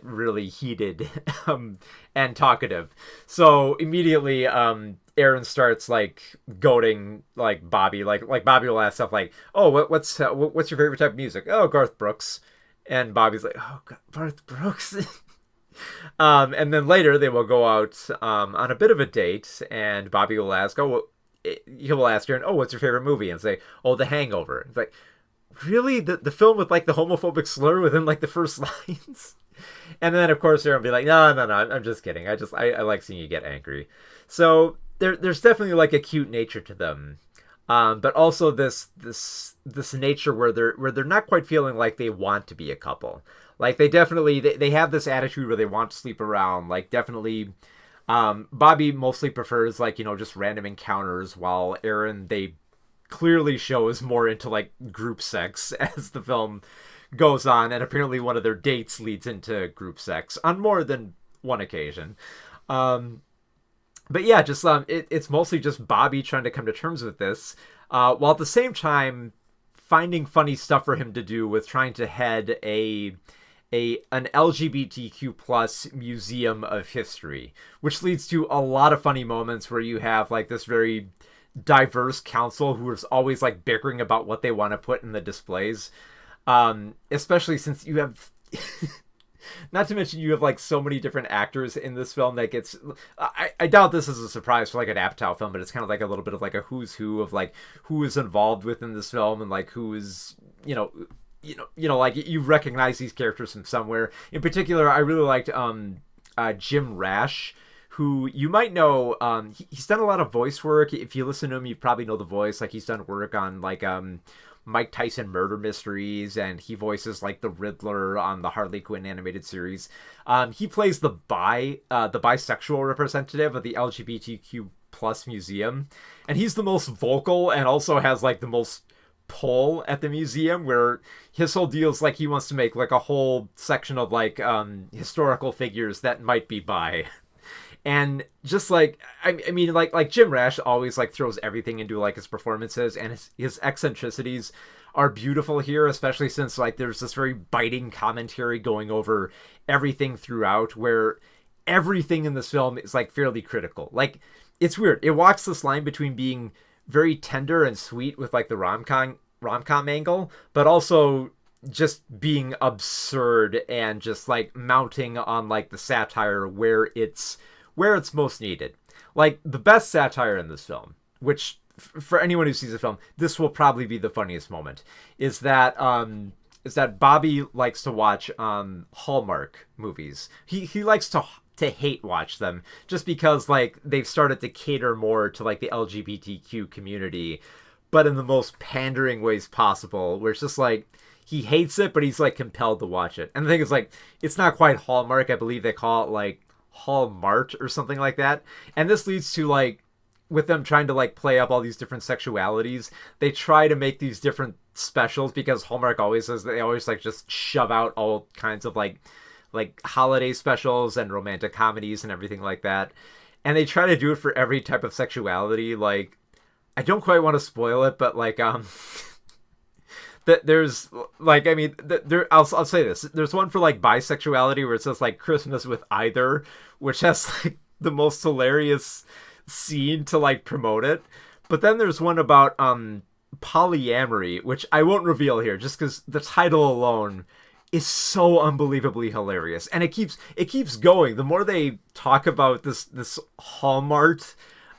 really heated and talkative. So immediately Aaron starts like goading like Bobby, like Bobby will ask stuff like, "Oh, what's your favorite type of music?" "Oh, Garth Brooks." And Bobby's like, "Oh, Garth Brooks." And then later they will go out on a bit of a date, and Bobby will ask, he will ask Aaron, "Oh, what's your favorite movie?" And say, "Oh, The Hangover." It's like, really? The film with like the homophobic slur within like the first lines? And then of course Aaron will be like, no, I'm just kidding. I like seeing you get angry. So there's definitely like a cute nature to them, but also this nature where they're not quite feeling like they want to be a couple. Like, they have this attitude where they want to sleep around. Like, definitely, Bobby mostly prefers like, just random encounters, while Aaron, they clearly show, is more into like group sex as the film goes on, and apparently one of their dates leads into group sex on more than one occasion. But yeah, just it's mostly just Bobby trying to come to terms with this, while at the same time finding funny stuff for him to do with trying to head an LGBTQ plus museum of history, which leads to a lot of funny moments where you have like this very diverse council who is always like bickering about what they want to put in the displays. Especially since you have not to mention you have like so many different actors in this film that gets I doubt this is a surprise for like an Apatow film, but it's kind of like a little bit of like a who's who of like who is involved within this film and like who is, like you recognize these characters from somewhere. In particular, I really liked Jim Rash, who you might know. He's done a lot of voice work. If you listen to him, you probably know the voice. Like he's done work on like Mike Tyson murder mysteries, and he voices like the Riddler on the Harley Quinn animated series. He plays the bisexual representative of the LGBTQ plus museum, and he's the most vocal and also has like the most pull at the museum, where his whole deal is like he wants to make like a whole section of like historical figures that might be bi. And just like I mean like Jim Rash always like throws everything into like his performances, and his eccentricities are beautiful here, especially since like there's this very biting commentary going over everything throughout, where everything in this film is like fairly critical. Like it's weird. It walks this line between being very tender and sweet with like the rom-com angle, but also just being absurd and just like mounting on like the satire where it's most needed. Like the best satire in this film, which for anyone who sees the film, this will probably be the funniest moment, is that Bobby likes to watch Hallmark movies. He likes to hate watch them just because like they've started to cater more to like the LGBTQ community, but in the most pandering ways possible, where it's just like he hates it, but he's like compelled to watch it. And the thing is, like, it's not quite Hallmark. I believe they call it like Hallmart or something like that. And this leads to like, with them trying to like play up all these different sexualities, they try to make these different specials, because Hallmark always says they always like just shove out all kinds of like holiday specials and romantic comedies and everything like that. And they try to do it for every type of sexuality. Like, I don't quite want to spoil it, but like that there's like, I mean, I'll say this. There's one for like bisexuality where it says like Christmas with either, which has like the most hilarious scene to like promote it. But then there's one about polyamory, which I won't reveal here just because the title alone is so unbelievably hilarious, and it keeps going. The more they talk about this Hallmark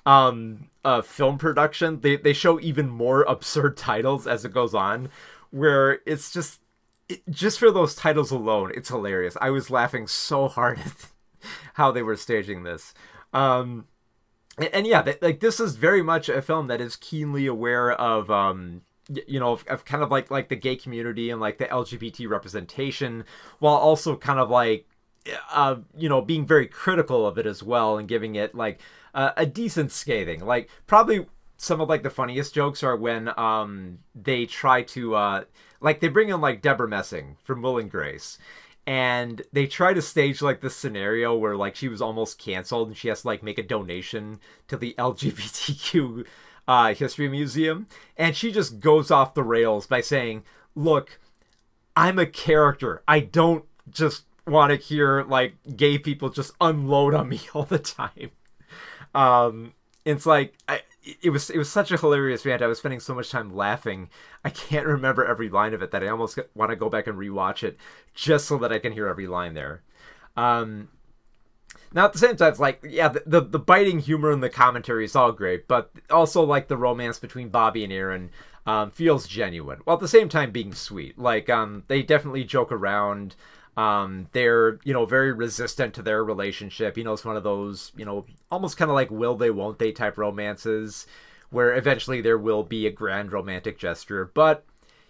film production, they show even more absurd titles as it goes on, where it's just for those titles alone, it's hilarious. I was laughing so hard at how they were staging this. And yeah, like this is very much a film that is keenly aware of of kind of like the gay community and like the LGBT representation, while also kind of like being very critical of it as well, and giving it like a decent scathing. Like probably some of like the funniest jokes are when they try to like they bring in like Deborah Messing from Will and Grace, and they try to stage like this scenario where like she was almost canceled and she has to like make a donation to the LGBTQ History Museum, and she just goes off the rails by saying, "Look, I'm a character. I don't just want to hear like gay people just unload on me all the time." It's like it was such a hilarious rant. I was spending so much time laughing. I can't remember every line of it that I almost want to go back and rewatch it just so that I can hear every line there. Now, at the same time, it's like, yeah, the biting humor and the commentary is all great, but also, like, the romance between Bobby and Aaron feels genuine, while at the same time being sweet. Like, they definitely joke around. They're, very resistant to their relationship. It's one of those, almost kind of like will they, won't they type romances, where eventually there will be a grand romantic gesture, but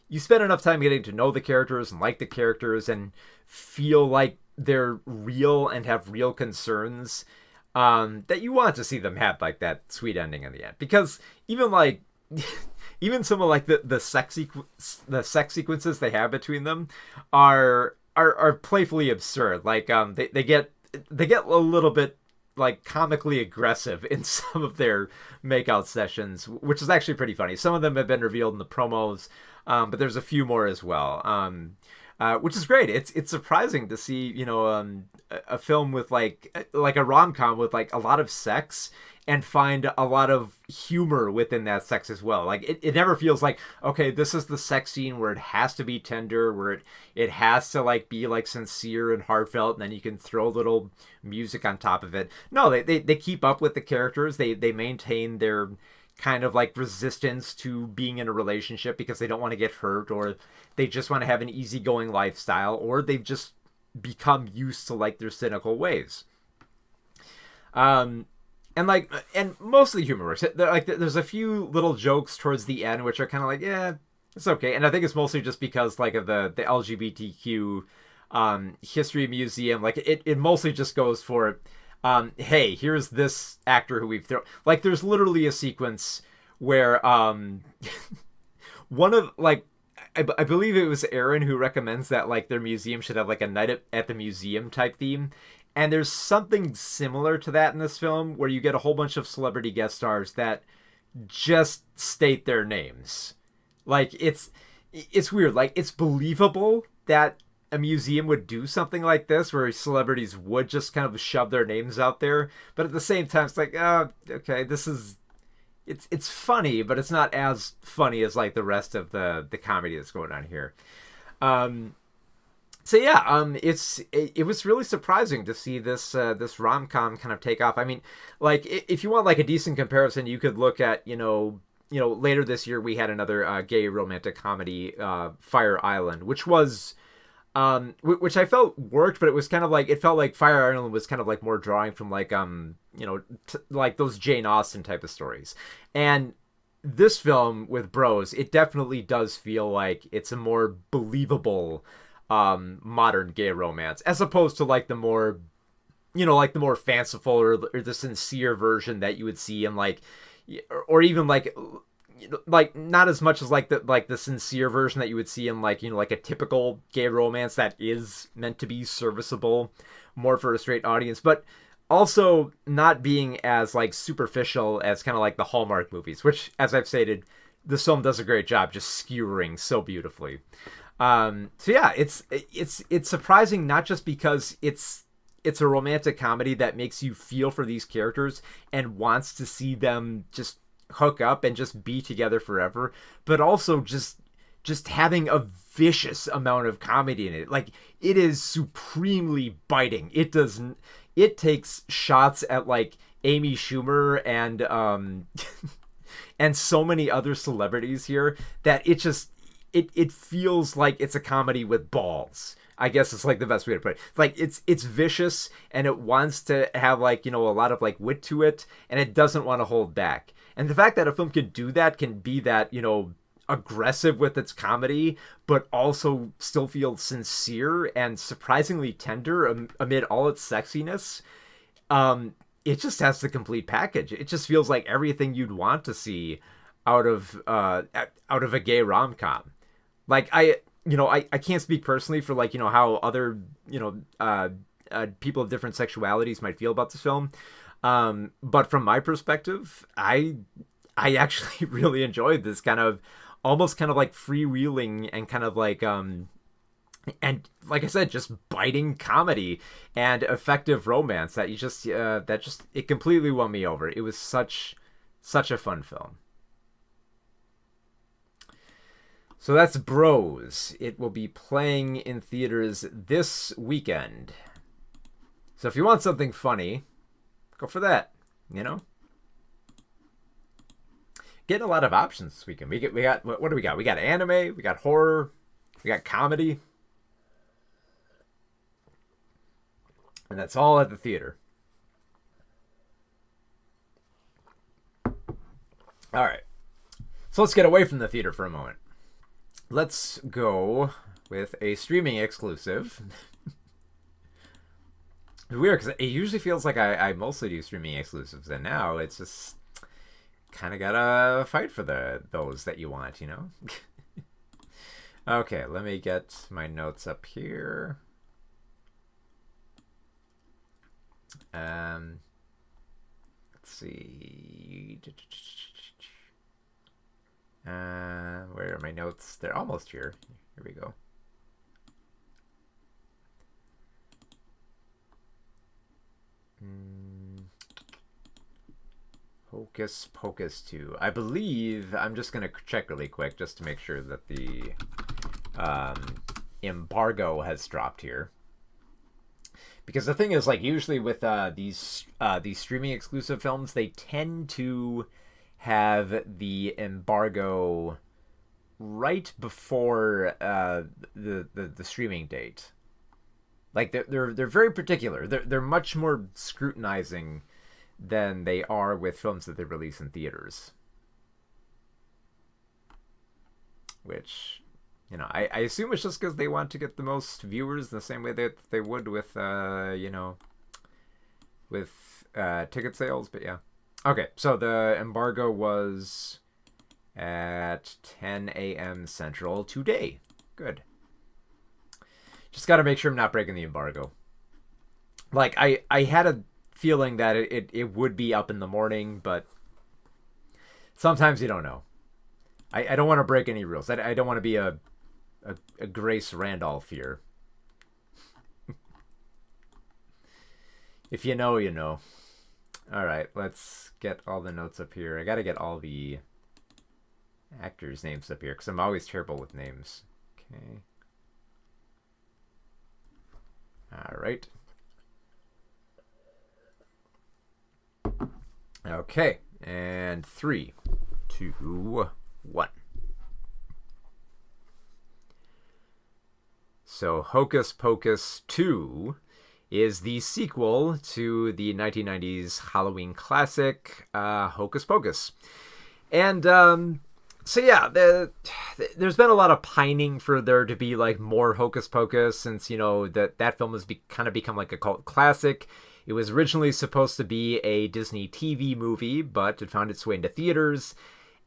you spend enough time getting to know the characters and like the characters and feel like they're real and have real concerns, that you want to see them have like that sweet ending in the end. Because even like even some of like the sex sequences they have between them are playfully absurd. Like they get a little bit like comically aggressive in some of their makeout sessions, which is actually pretty funny. Some of them have been revealed in the promos, but there's a few more as well. Which is great. It's surprising to see, a film with like a rom-com with like a lot of sex and find a lot of humor within that sex as well. Like it never feels like, okay, this is the sex scene where it has to be tender, where it has to like be like sincere and heartfelt, and then you can throw little music on top of it. No, they keep up with the characters. They maintain their kind of like resistance to being in a relationship because they don't want to get hurt, or they just want to have an easygoing lifestyle, or they've just become used to like their cynical ways. And mostly humorous. Like there's a few little jokes towards the end which are kind of like, yeah, it's okay. And I think it's mostly just because like of the LGBTQ history museum. Like it mostly just goes for, hey, here's this actor who we've thrown. Like there's literally a sequence where one of like I believe it was Aaron who recommends that like their museum should have like a night at the museum type theme. And there's something similar to that in this film where you get a whole bunch of celebrity guest stars that just state their names. Like it's weird. Like it's believable that a museum would do something like this where celebrities would just kind of shove their names out there. But at the same time, it's like, oh, okay, it's funny, but it's not as funny as like the rest of the comedy that's going on here. So yeah, it was really surprising to see this rom-com kind of take off. I mean, like if you want like a decent comparison, you could look at later this year we had another gay romantic comedy, Fire Island, which was which I felt worked, but it was kind of like it felt like Fire Island was kind of like more drawing from like like those Jane Austen type of stories. And this film with Bros, it definitely does feel like it's a more believable modern gay romance as opposed to like the more like the more fanciful or the sincere version that you would see in like, or even like not as much as like the sincere version that you would see in like like a typical gay romance that is meant to be serviceable more for a straight audience, but also not being as like superficial as kind of like the Hallmark movies, which, as I've stated, this film does a great job just skewering so beautifully. So yeah, it's surprising, not just because it's a romantic comedy that makes you feel for these characters and wants to see them just hook up and just be together forever, but also just having a vicious amount of comedy in it. Like it is supremely biting. It takes shots at like Amy Schumer and and so many other celebrities here that it feels like it's a comedy with balls, I guess it's like the best way to put it. Like it's vicious and it wants to have like, a lot of like wit to it, and it doesn't want to hold back. And the fact that a film can do that, can be that, aggressive with its comedy, but also still feel sincere and surprisingly tender amid all its sexiness. It just has the complete package. It just feels like everything you'd want to see out of a gay rom-com. Like I can't speak personally for like, how other, people of different sexualities might feel about this film. But from my perspective, I actually really enjoyed this kind of almost kind of like freewheeling and kind of like, and like I said, just biting comedy and effective romance that it completely won me over. It was such a fun film. So that's Bros. It will be playing in theaters this weekend. So if you want something funny, go for that. Getting a lot of options this weekend. We got what do we got? We got anime, we got horror, we got comedy. And that's all at the theater. All right. So let's get away from the theater for a moment. Let's go with a streaming exclusive. It's weird because it usually feels like I mostly do streaming exclusives, and now it's just kind of gotta fight for those that you want, Okay, let me get my notes up here. Let's see. Where are my notes? They're almost here. Here we go. Hocus Pocus 2. I believe, I'm just going to check really quick just to make sure that the embargo has dropped here. Because the thing is, like, usually with these streaming exclusive films, they tend to have the embargo right before the streaming date. Like, they're very particular. They're much more scrutinizing than they are with films that they release in theaters. Which, you know, I assume it's just because they want to get the most viewers in the same way that they would with, you know, with ticket sales. But yeah. Okay, so the embargo was at 10 a.m. Central today. Good. Just got to make sure I'm not breaking the embargo. Like, I had a feeling that it would be up in the morning, but sometimes you don't know. I don't want to break any rules. I don't want to be a Grace Randolph here. If you know, you know. All right, let's get all the notes up here. I got to get all the actors' names up here because I'm always terrible with names. Okay. All right. Okay, and 3, 2, 1. So Hocus Pocus 2 is the sequel to the 1990s Halloween classic, Hocus Pocus. And so yeah, there's been a lot of pining for there to be like more Hocus Pocus since, you know, that film has kind of become like a cult classic. It was originally supposed to be a Disney TV movie, but it found its way into theaters.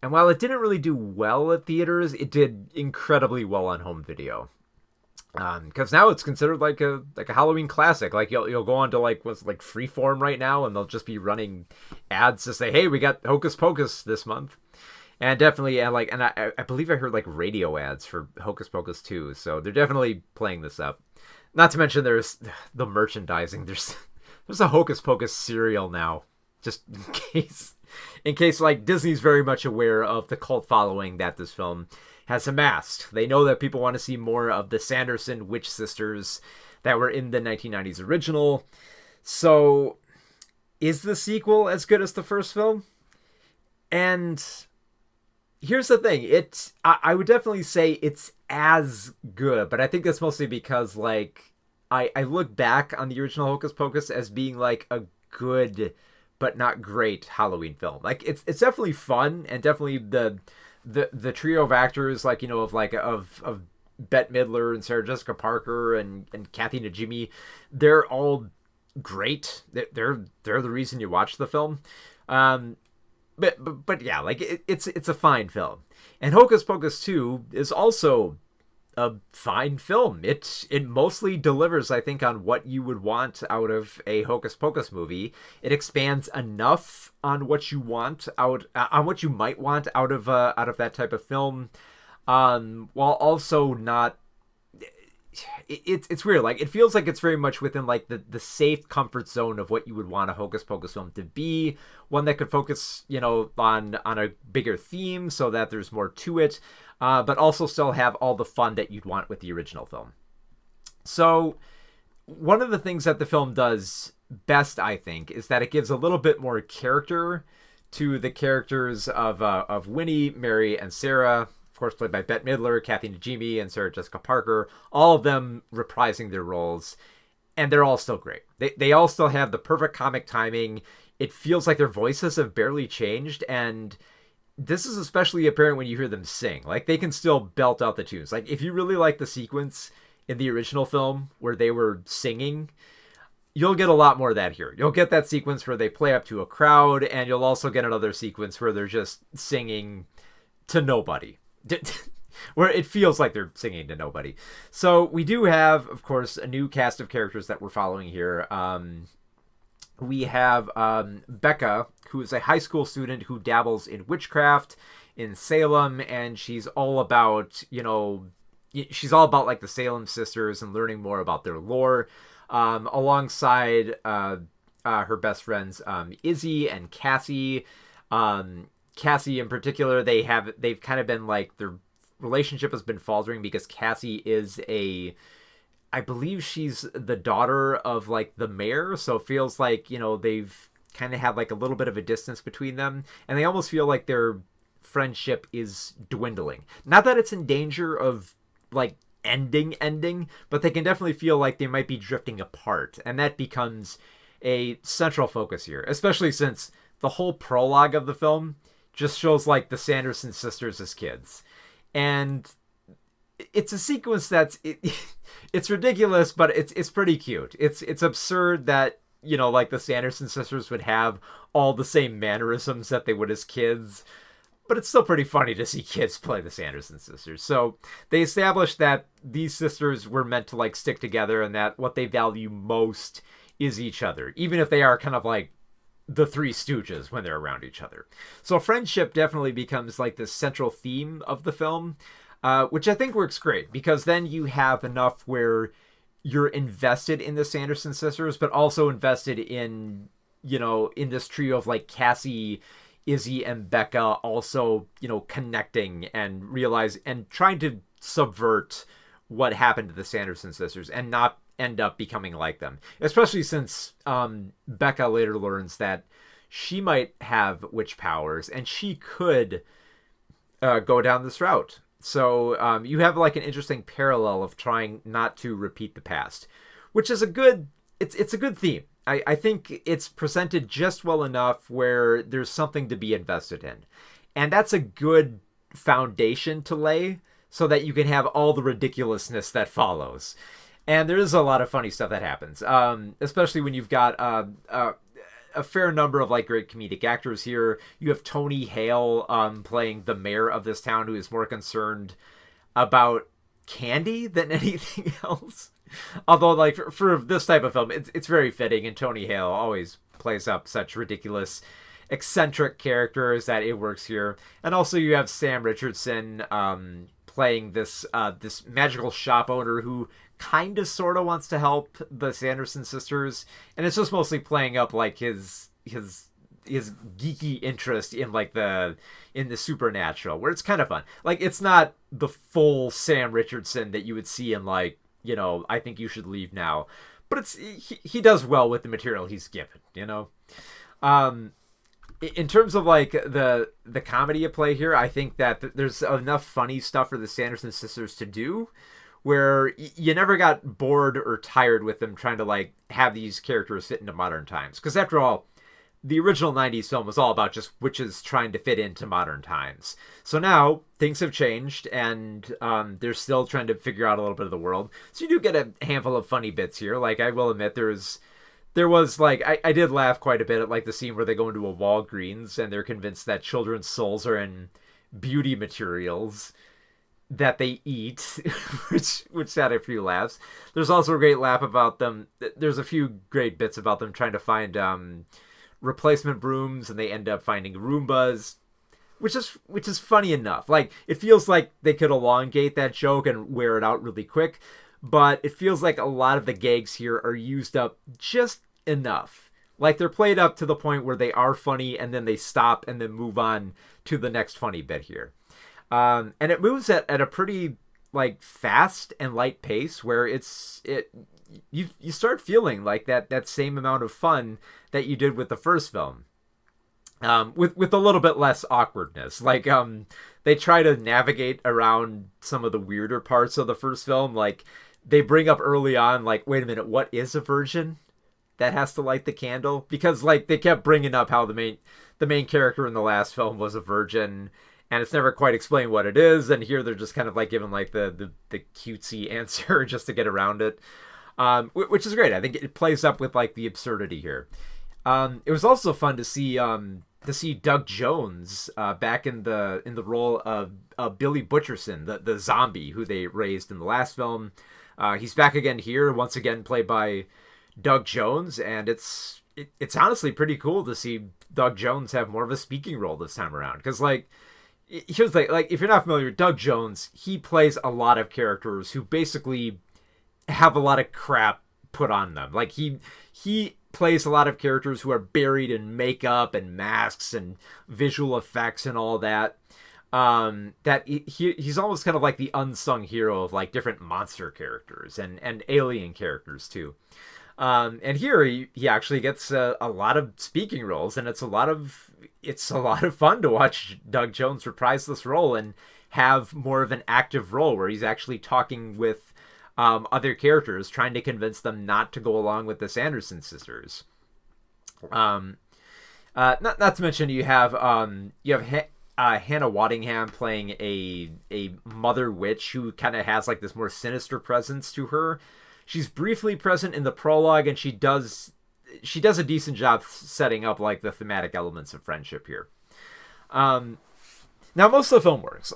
And while it didn't really do well at theaters, it did incredibly well on home video. Because now it's considered like a Halloween classic. Like you'll go on to like what's like Freeform right now, and they'll just be running ads to say, "Hey, we got Hocus Pocus this month." And definitely, and I believe I heard like radio ads for Hocus Pocus 2. So they're definitely playing this up. Not to mention there's the merchandising. There's a Hocus Pocus cereal now, just in case like Disney's very much aware of the cult following that this film has amassed. They know that people want to see more of the Sanderson witch sisters that were in the 1990s original. So, is the sequel as good as the first film? And here's the thing, I would definitely say it's as good, but I think that's mostly because like I look back on the original Hocus Pocus as being like a good but not great Halloween film. Like it's definitely fun, and definitely the trio of actors, like, you know, of Bette Midler and Sarah Jessica Parker and Kathy Najimy, they're all great. They're the reason you watch the film. But yeah, like it's a fine film. And Hocus Pocus 2 is also a fine film. It mostly delivers, I think, on what you would want out of a Hocus Pocus movie. It expands enough on what you want on what you might want out of that type of film, while also not. It's weird. Like it feels like it's very much within like the safe comfort zone of what you would want a Hocus Pocus film to be. One that could focus, you know, on a bigger theme so that there's more to it. But also still have all the fun that you'd want with the original film. So one of the things that the film does best, I think, is that it gives a little bit more character to the characters of Winnie, Mary, and Sarah, of course played by Bette Midler, Kathy Najimy, and Sarah Jessica Parker, all of them reprising their roles, and they're all still great. They all still have the perfect comic timing. It feels like their voices have barely changed, and this is especially apparent when you hear them sing. Like, they can still belt out the tunes. Like, if you really like the sequence in the original film where they were singing, you'll get a lot more of that here. You'll get that sequence where they play up to a crowd, and you'll also get another sequence where they're just singing to nobody. Where it feels like they're singing to nobody. So we do have, of course, a new cast of characters that we're following here. we have Becca, who is a high school student who dabbles in witchcraft in Salem, and she's all about, she's all about like the Salem sisters and learning more about their lore, alongside her best friends Izzy and Cassie. Cassie in particular, they've kind of been like, their relationship has been faltering because Cassie is I believe she's the daughter of like the mayor, so it feels like, they've kind of had like a little bit of a distance between them, and they almost feel like their friendship is dwindling. Not that it's in danger of like ending, but they can definitely feel like they might be drifting apart, and that becomes a central focus here, especially since the whole prologue of the film just shows like the Sanderson sisters as kids. And it's a sequence it's ridiculous, but it's pretty cute. It's absurd that, like the Sanderson sisters would have all the same mannerisms that they would as kids, but it's still pretty funny to see kids play the Sanderson sisters. So they established that these sisters were meant to like stick together, and that what they value most is each other, even if they are kind of like the Three Stooges when they're around each other. So friendship definitely becomes like the central theme of the film, which I think works great, because then you have enough where you're invested in the Sanderson sisters, but also invested in, in this trio of like Cassie, Izzy, and Becca also, connecting and trying to subvert what happened to the Sanderson sisters and not end up becoming like them. Especially since Becca later learns that she might have witch powers and she could go down this route. So you have like an interesting parallel of trying not to repeat the past, which is it's a good theme. I think it's presented just well enough where there's something to be invested in. And that's a good foundation to lay so that you can have all the ridiculousness that follows. And there is a lot of funny stuff that happens, especially when you've got a fair number of like great comedic actors here. You have Tony Hale playing the mayor of this town, who is more concerned about candy than anything else. Although, like, for this type of film, it's very fitting, and Tony Hale always plays up such ridiculous, eccentric characters that it works here. And also you have Sam Richardson playing this magical shop owner who kind of sort of wants to help the Sanderson sisters, and it's just mostly playing up like his geeky interest in like the supernatural, where it's kind of fun. Like, it's not the full Sam Richardson that you would see in like, I Think You Should Leave Now, but he does well with the material he's given. In terms of like the comedy at play here, I think that there's enough funny stuff for the Sanderson sisters to do where you never got bored or tired with them trying to like have these characters fit into modern times. Because after all, the original 90s film was all about just witches trying to fit into modern times. So now things have changed, and they're still trying to figure out a little bit of the world. So you do get a handful of funny bits here. Like, I will admit, there was like, I did laugh quite a bit at like the scene where they go into a Walgreens and they're convinced that children's souls are in beauty materials that they eat, which had a few laughs. There's also a great laugh about them. There's a few great bits about them trying to find replacement brooms, and they end up finding Roombas, which is funny enough. Like, it feels like they could elongate that joke and wear it out really quick, but it feels like a lot of the gags here are used up just enough. Like, they're played up to the point where they are funny, and then they stop and then move on to the next funny bit here. And it moves at a pretty like fast and light pace, where you start feeling like that same amount of fun that you did with the first film, with a little bit less awkwardness. Like, they try to navigate around some of the weirder parts of the first film. Like, they bring up early on, like, wait a minute, what is a virgin that has to light the candle? Because like they kept bringing up how the main character in the last film was a virgin, and it's never quite explained what it is. And here they're just kind of like giving like the cutesy answer just to get around it, which is great. I think it plays up with like the absurdity here. It was also fun to see Doug Jones back in the role of Billy Butcherson, the zombie who they raised in the last film. He's back again here, once again played by Doug Jones, and it's it's honestly pretty cool to see Doug Jones have more of a speaking role this time around. Because, like, here's the thing, like, if you're not familiar with Doug Jones, he plays a lot of characters who basically have a lot of crap put on them. Like, he plays a lot of characters who are buried in makeup and masks and visual effects and all that. That he's almost kind of like the unsung hero of like different monster characters and alien characters too. And here he actually gets a lot of speaking roles, and it's a lot of fun to watch Doug Jones reprise this role and have more of an active role where he's actually talking with other characters, trying to convince them not to go along with the Sanderson sisters. Not to mention you have Hannah Waddingham playing a mother witch who kind of has like this more sinister presence to her. She's briefly present in the prologue, and she does a decent job setting up like the thematic elements of friendship here. Now most of the film works.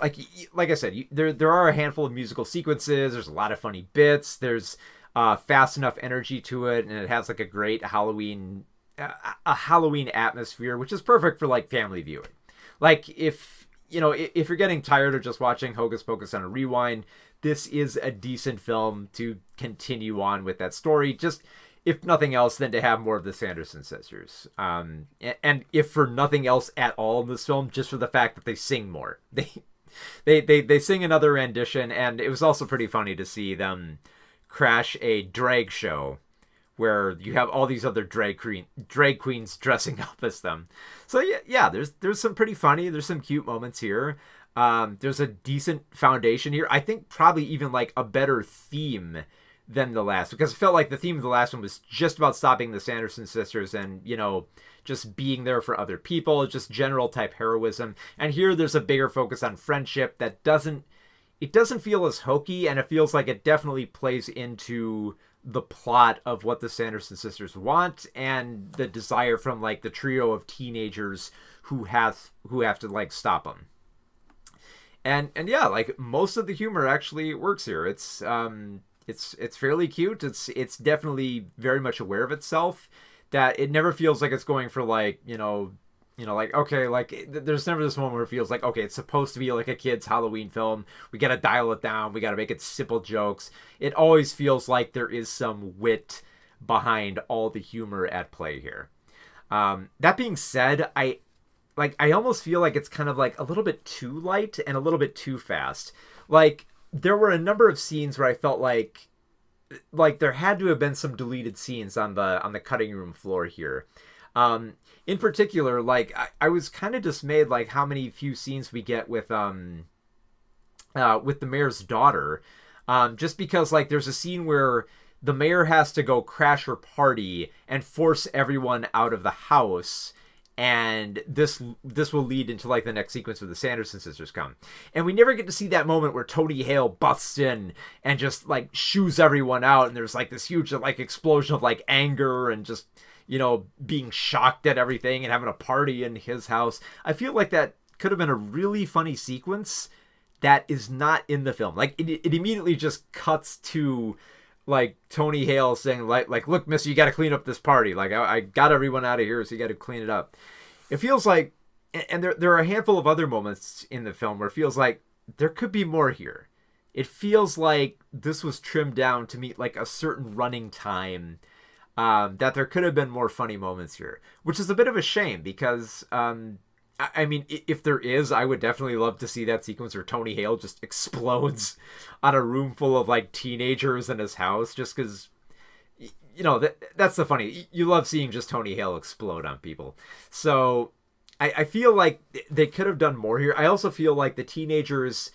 Like I said, there are a handful of musical sequences. There's a lot of funny bits. There's fast enough energy to it, and it has like a great Halloween atmosphere, which is perfect for like family viewing. Like if you're getting tired of just watching Hocus Pocus on a rewind, this is a decent film to continue on with that story. Just if nothing else, than to have more of the Sanderson sisters. And if for nothing else at all in this film, just for the fact that they sing more. They sing another rendition, and it was also pretty funny to see them crash a drag show where you have all these other drag queens dressing up as them. So yeah, there's some pretty funny, there's some cute moments here. There's a decent foundation here. I think probably even like a better theme than the last, because it felt like the theme of the last one was just about stopping the Sanderson sisters and, just being there for other people, just general type heroism. And here there's a bigger focus on friendship that doesn't feel as hokey, and it feels like it definitely plays into the plot of what the Sanderson sisters want and the desire from like the trio of teenagers who have to like stop them. And yeah, like most of the humor actually works here. It's fairly cute. It's definitely very much aware of itself, that it never feels like it's going for like, like, okay, like there's never this moment where it feels like, okay, it's supposed to be like a kid's Halloween film. We got to dial it down. We got to make it simple jokes. It always feels like there is some wit behind all the humor at play here. That being said, I almost feel like it's kind of like a little bit too light and a little bit too fast. Like there were a number of scenes where I felt like there had to have been some deleted scenes on the cutting room floor here. In particular, like I was kind of dismayed like how many few scenes we get with the mayor's daughter. Just because like there's a scene where the mayor has to go crash her party and force everyone out of the house, and this will lead into like the next sequence where the Sanderson sisters come, and we never get to see that moment where Tony Hale busts in and just like shoos everyone out, and there's like this huge like explosion of like anger and just being shocked at everything and having a party in his house. I feel like that could have been a really funny sequence that is not in the film. Like it immediately just cuts to like Tony Hale saying like look, miss, you got to clean up this party. Like I got everyone out of here, so you got to clean it up. It feels like, and there are a handful of other moments in the film where it feels like there could be more here. It feels like this was trimmed down to meet like a certain running time, that there could have been more funny moments here, which is a bit of a shame because, I mean, if there is, I would definitely love to see that sequence where Tony Hale just explodes on a room full of like teenagers in his house, just because, that's the funny. You love seeing just Tony Hale explode on people. So I feel like they could have done more here. I also feel like the teenagers,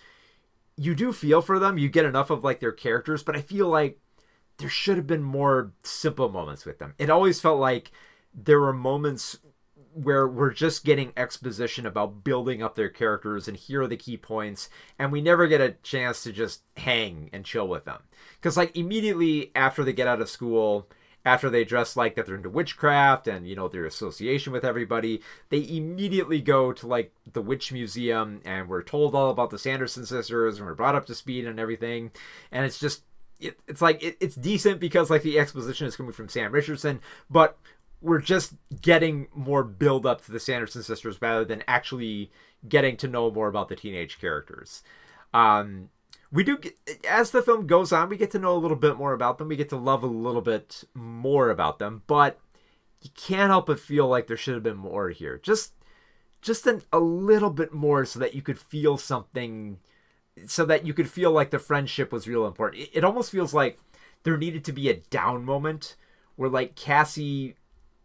you do feel for them. You get enough of like their characters, but I feel like there should have been more simple moments with them. It always felt like there were moments where we're just getting exposition about building up their characters and here are the key points, and we never get a chance to just hang and chill with them. Because like immediately after they get out of school, after they dress like that they're into witchcraft and their association with everybody, they immediately go to like the witch museum, and we're told all about the Sanderson sisters, and we're brought up to speed and everything. And it's just it's like it's decent because like the exposition is coming from Sam Richardson, but we're just getting more build up to the Sanderson sisters rather than actually getting to know more about the teenage characters. Um, we do get, as the film goes on, we get to know a little bit more about them. We get to love a little bit more about them, but you can't help but feel like there should have been more here. Just a little bit more so that you could feel something, so that you could feel like the friendship was real important. It almost feels like there needed to be a down moment where like Cassie,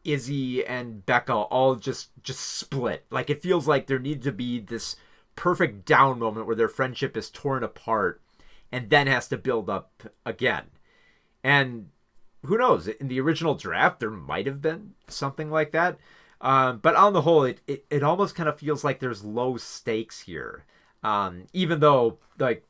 Izzy, and Becca all just split. Like it feels like there needed to be this perfect down moment where their friendship is torn apart and then has to build up again. And who knows? In the original draft, there might have been something like that. But on the whole, it almost kind of feels like there's low stakes here. Even though, like,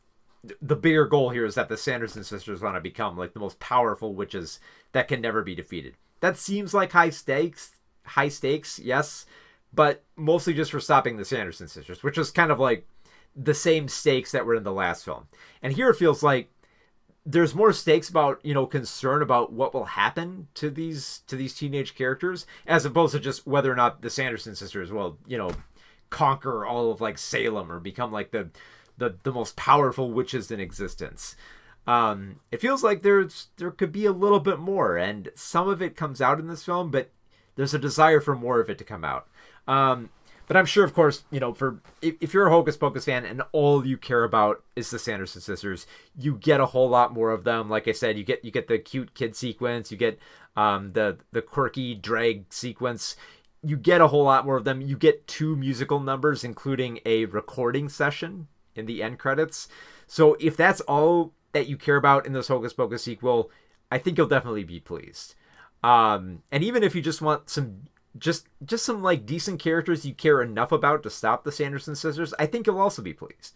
the bigger goal here is that the Sanderson sisters want to become, like, the most powerful witches that can never be defeated. That seems like high stakes, yes, but mostly just for stopping the Sanderson sisters, which is kind of like the same stakes that were in the last film. And here it feels like there's more stakes about, concern about what will happen to these teenage characters, as opposed to just whether or not the Sanderson sisters will, conquer all of like Salem or become like the most powerful witches in existence. It feels like there could be a little bit more, and some of it comes out in this film, but there's a desire for more of it to come out. But I'm sure, of course, for if you're a Hocus Pocus fan and all you care about is the Sanderson sisters, you get a whole lot more of them. Like I said, you get the cute kid sequence, you get the quirky drag sequence, you get a whole lot more of them. You get 2 musical numbers, including a recording session in the end credits. So if that's all that you care about in this Hocus Pocus sequel, I think you'll definitely be pleased. And even if you just want some some like decent characters you care enough about to stop the Sanderson sisters, I think you'll also be pleased.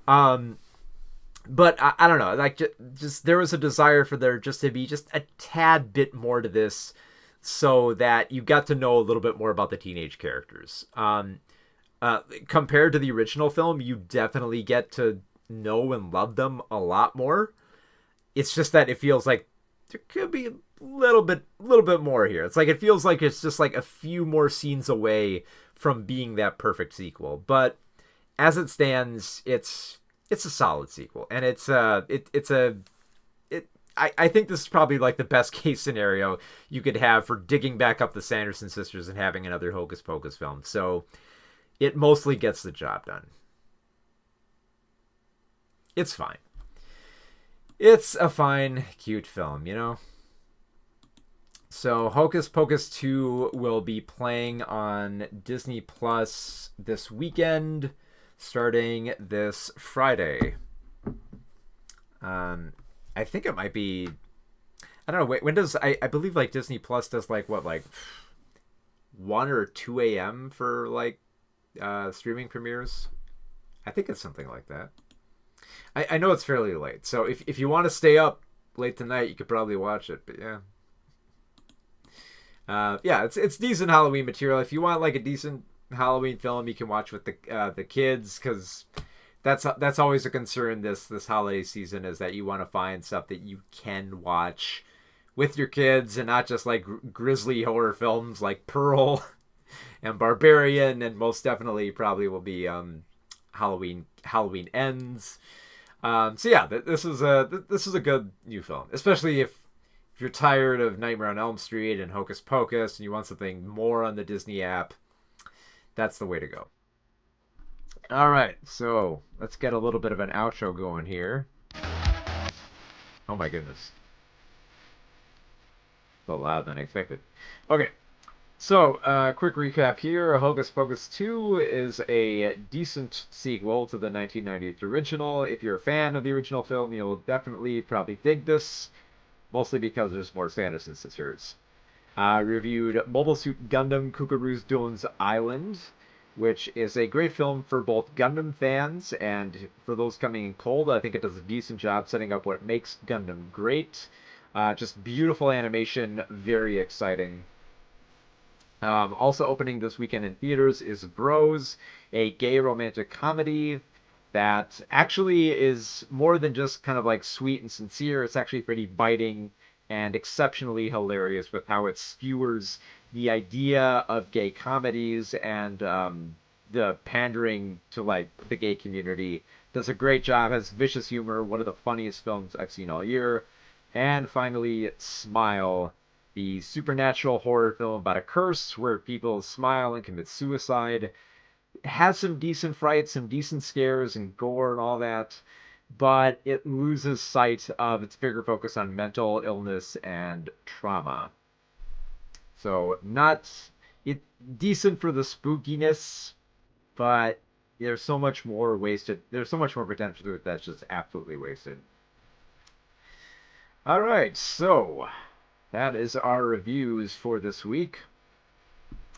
But I don't know, like just there was a desire for there just to be just a tad bit more to this, so that you got to know a little bit more about the teenage characters. Compared to the original film, you definitely get to know and love them a lot more. It's just that it feels like there could be a little bit more here. It's like it feels like it's just like a few more scenes away from being that perfect sequel. But as it stands, it's a solid sequel, and I think this is probably like the best case scenario you could have for digging back up the Sanderson sisters and having another Hocus Pocus film. So it mostly gets the job done. It's fine. It's a fine, cute film, So Hocus Pocus 2 will be playing on Disney Plus this weekend, starting this Friday. I think it might be, I don't know, when does, I believe like Disney Plus does like 1 or 2 a.m. for like streaming premieres. I think it's something like that. I know it's fairly late, so if you want to stay up late tonight, you could probably watch it. But yeah, it's decent Halloween material. If you want like a decent Halloween film, you can watch with the kids, because that's always a concern this holiday season, is that you want to find stuff that you can watch with your kids and not just like grisly horror films like Pearl and Barbarian, and most definitely probably will be Halloween Ends. So yeah, this is a good new film, especially if you're tired of Nightmare on Elm Street and Hocus Pocus and you want something more on the Disney app. That's the way to go. All right, so let's get a little bit of an outro going here. Oh my goodness, so loud than I expected. Okay. So, quick recap here. Hocus Pocus 2 is a decent sequel to the 1998 original. If you're a fan of the original film, you'll definitely probably dig this, mostly because there's more Sanderson sisters. Reviewed Mobile Suit Gundam Cucuruz Doan's Island, which is a great film for both Gundam fans and for those coming in cold. I think it does a decent job setting up what makes Gundam great. Just beautiful animation, very exciting. Also opening this weekend in theaters is Bros, a gay romantic comedy that actually is more than just kind of like sweet and sincere. It's actually pretty biting and exceptionally hilarious with how it skewers the idea of gay comedies and the pandering to like the gay community. Does a great job, has vicious humor, one of the funniest films I've seen all year. And finally, Smile, the supernatural horror film about a curse where people smile and commit suicide. It has some decent frights, some decent scares and gore and all that, but it loses sight of its bigger focus on mental illness and trauma. So not it decent for the spookiness, but there's so much more wasted. There's so much more potential to it that's just absolutely wasted. All right, so that is our reviews for this week.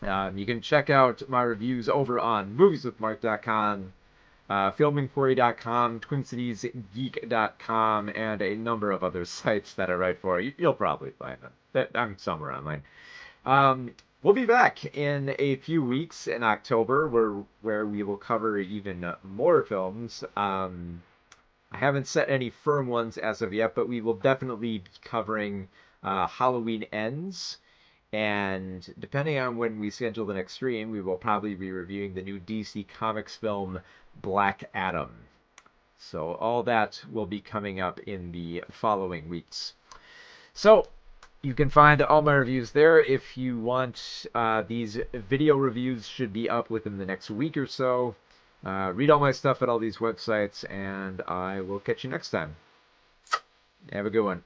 You can check out my reviews over on movieswithmark.com, filminquiry.com, twincitiesgeek.com, and a number of other sites that I write for. You'll probably find them. I'm somewhere online. We'll be back in a few weeks in October where we will cover even more films. I haven't set any firm ones as of yet, but we will definitely be covering Halloween Ends. And depending on when we schedule the next stream, we will probably be reviewing the new DC Comics film Black Adam. So all that will be coming up in the following weeks. So you can find all my reviews there. If you want, these video reviews should be up within the next week or so. Read all my stuff at all these websites, and I will catch you next time. Have a good one.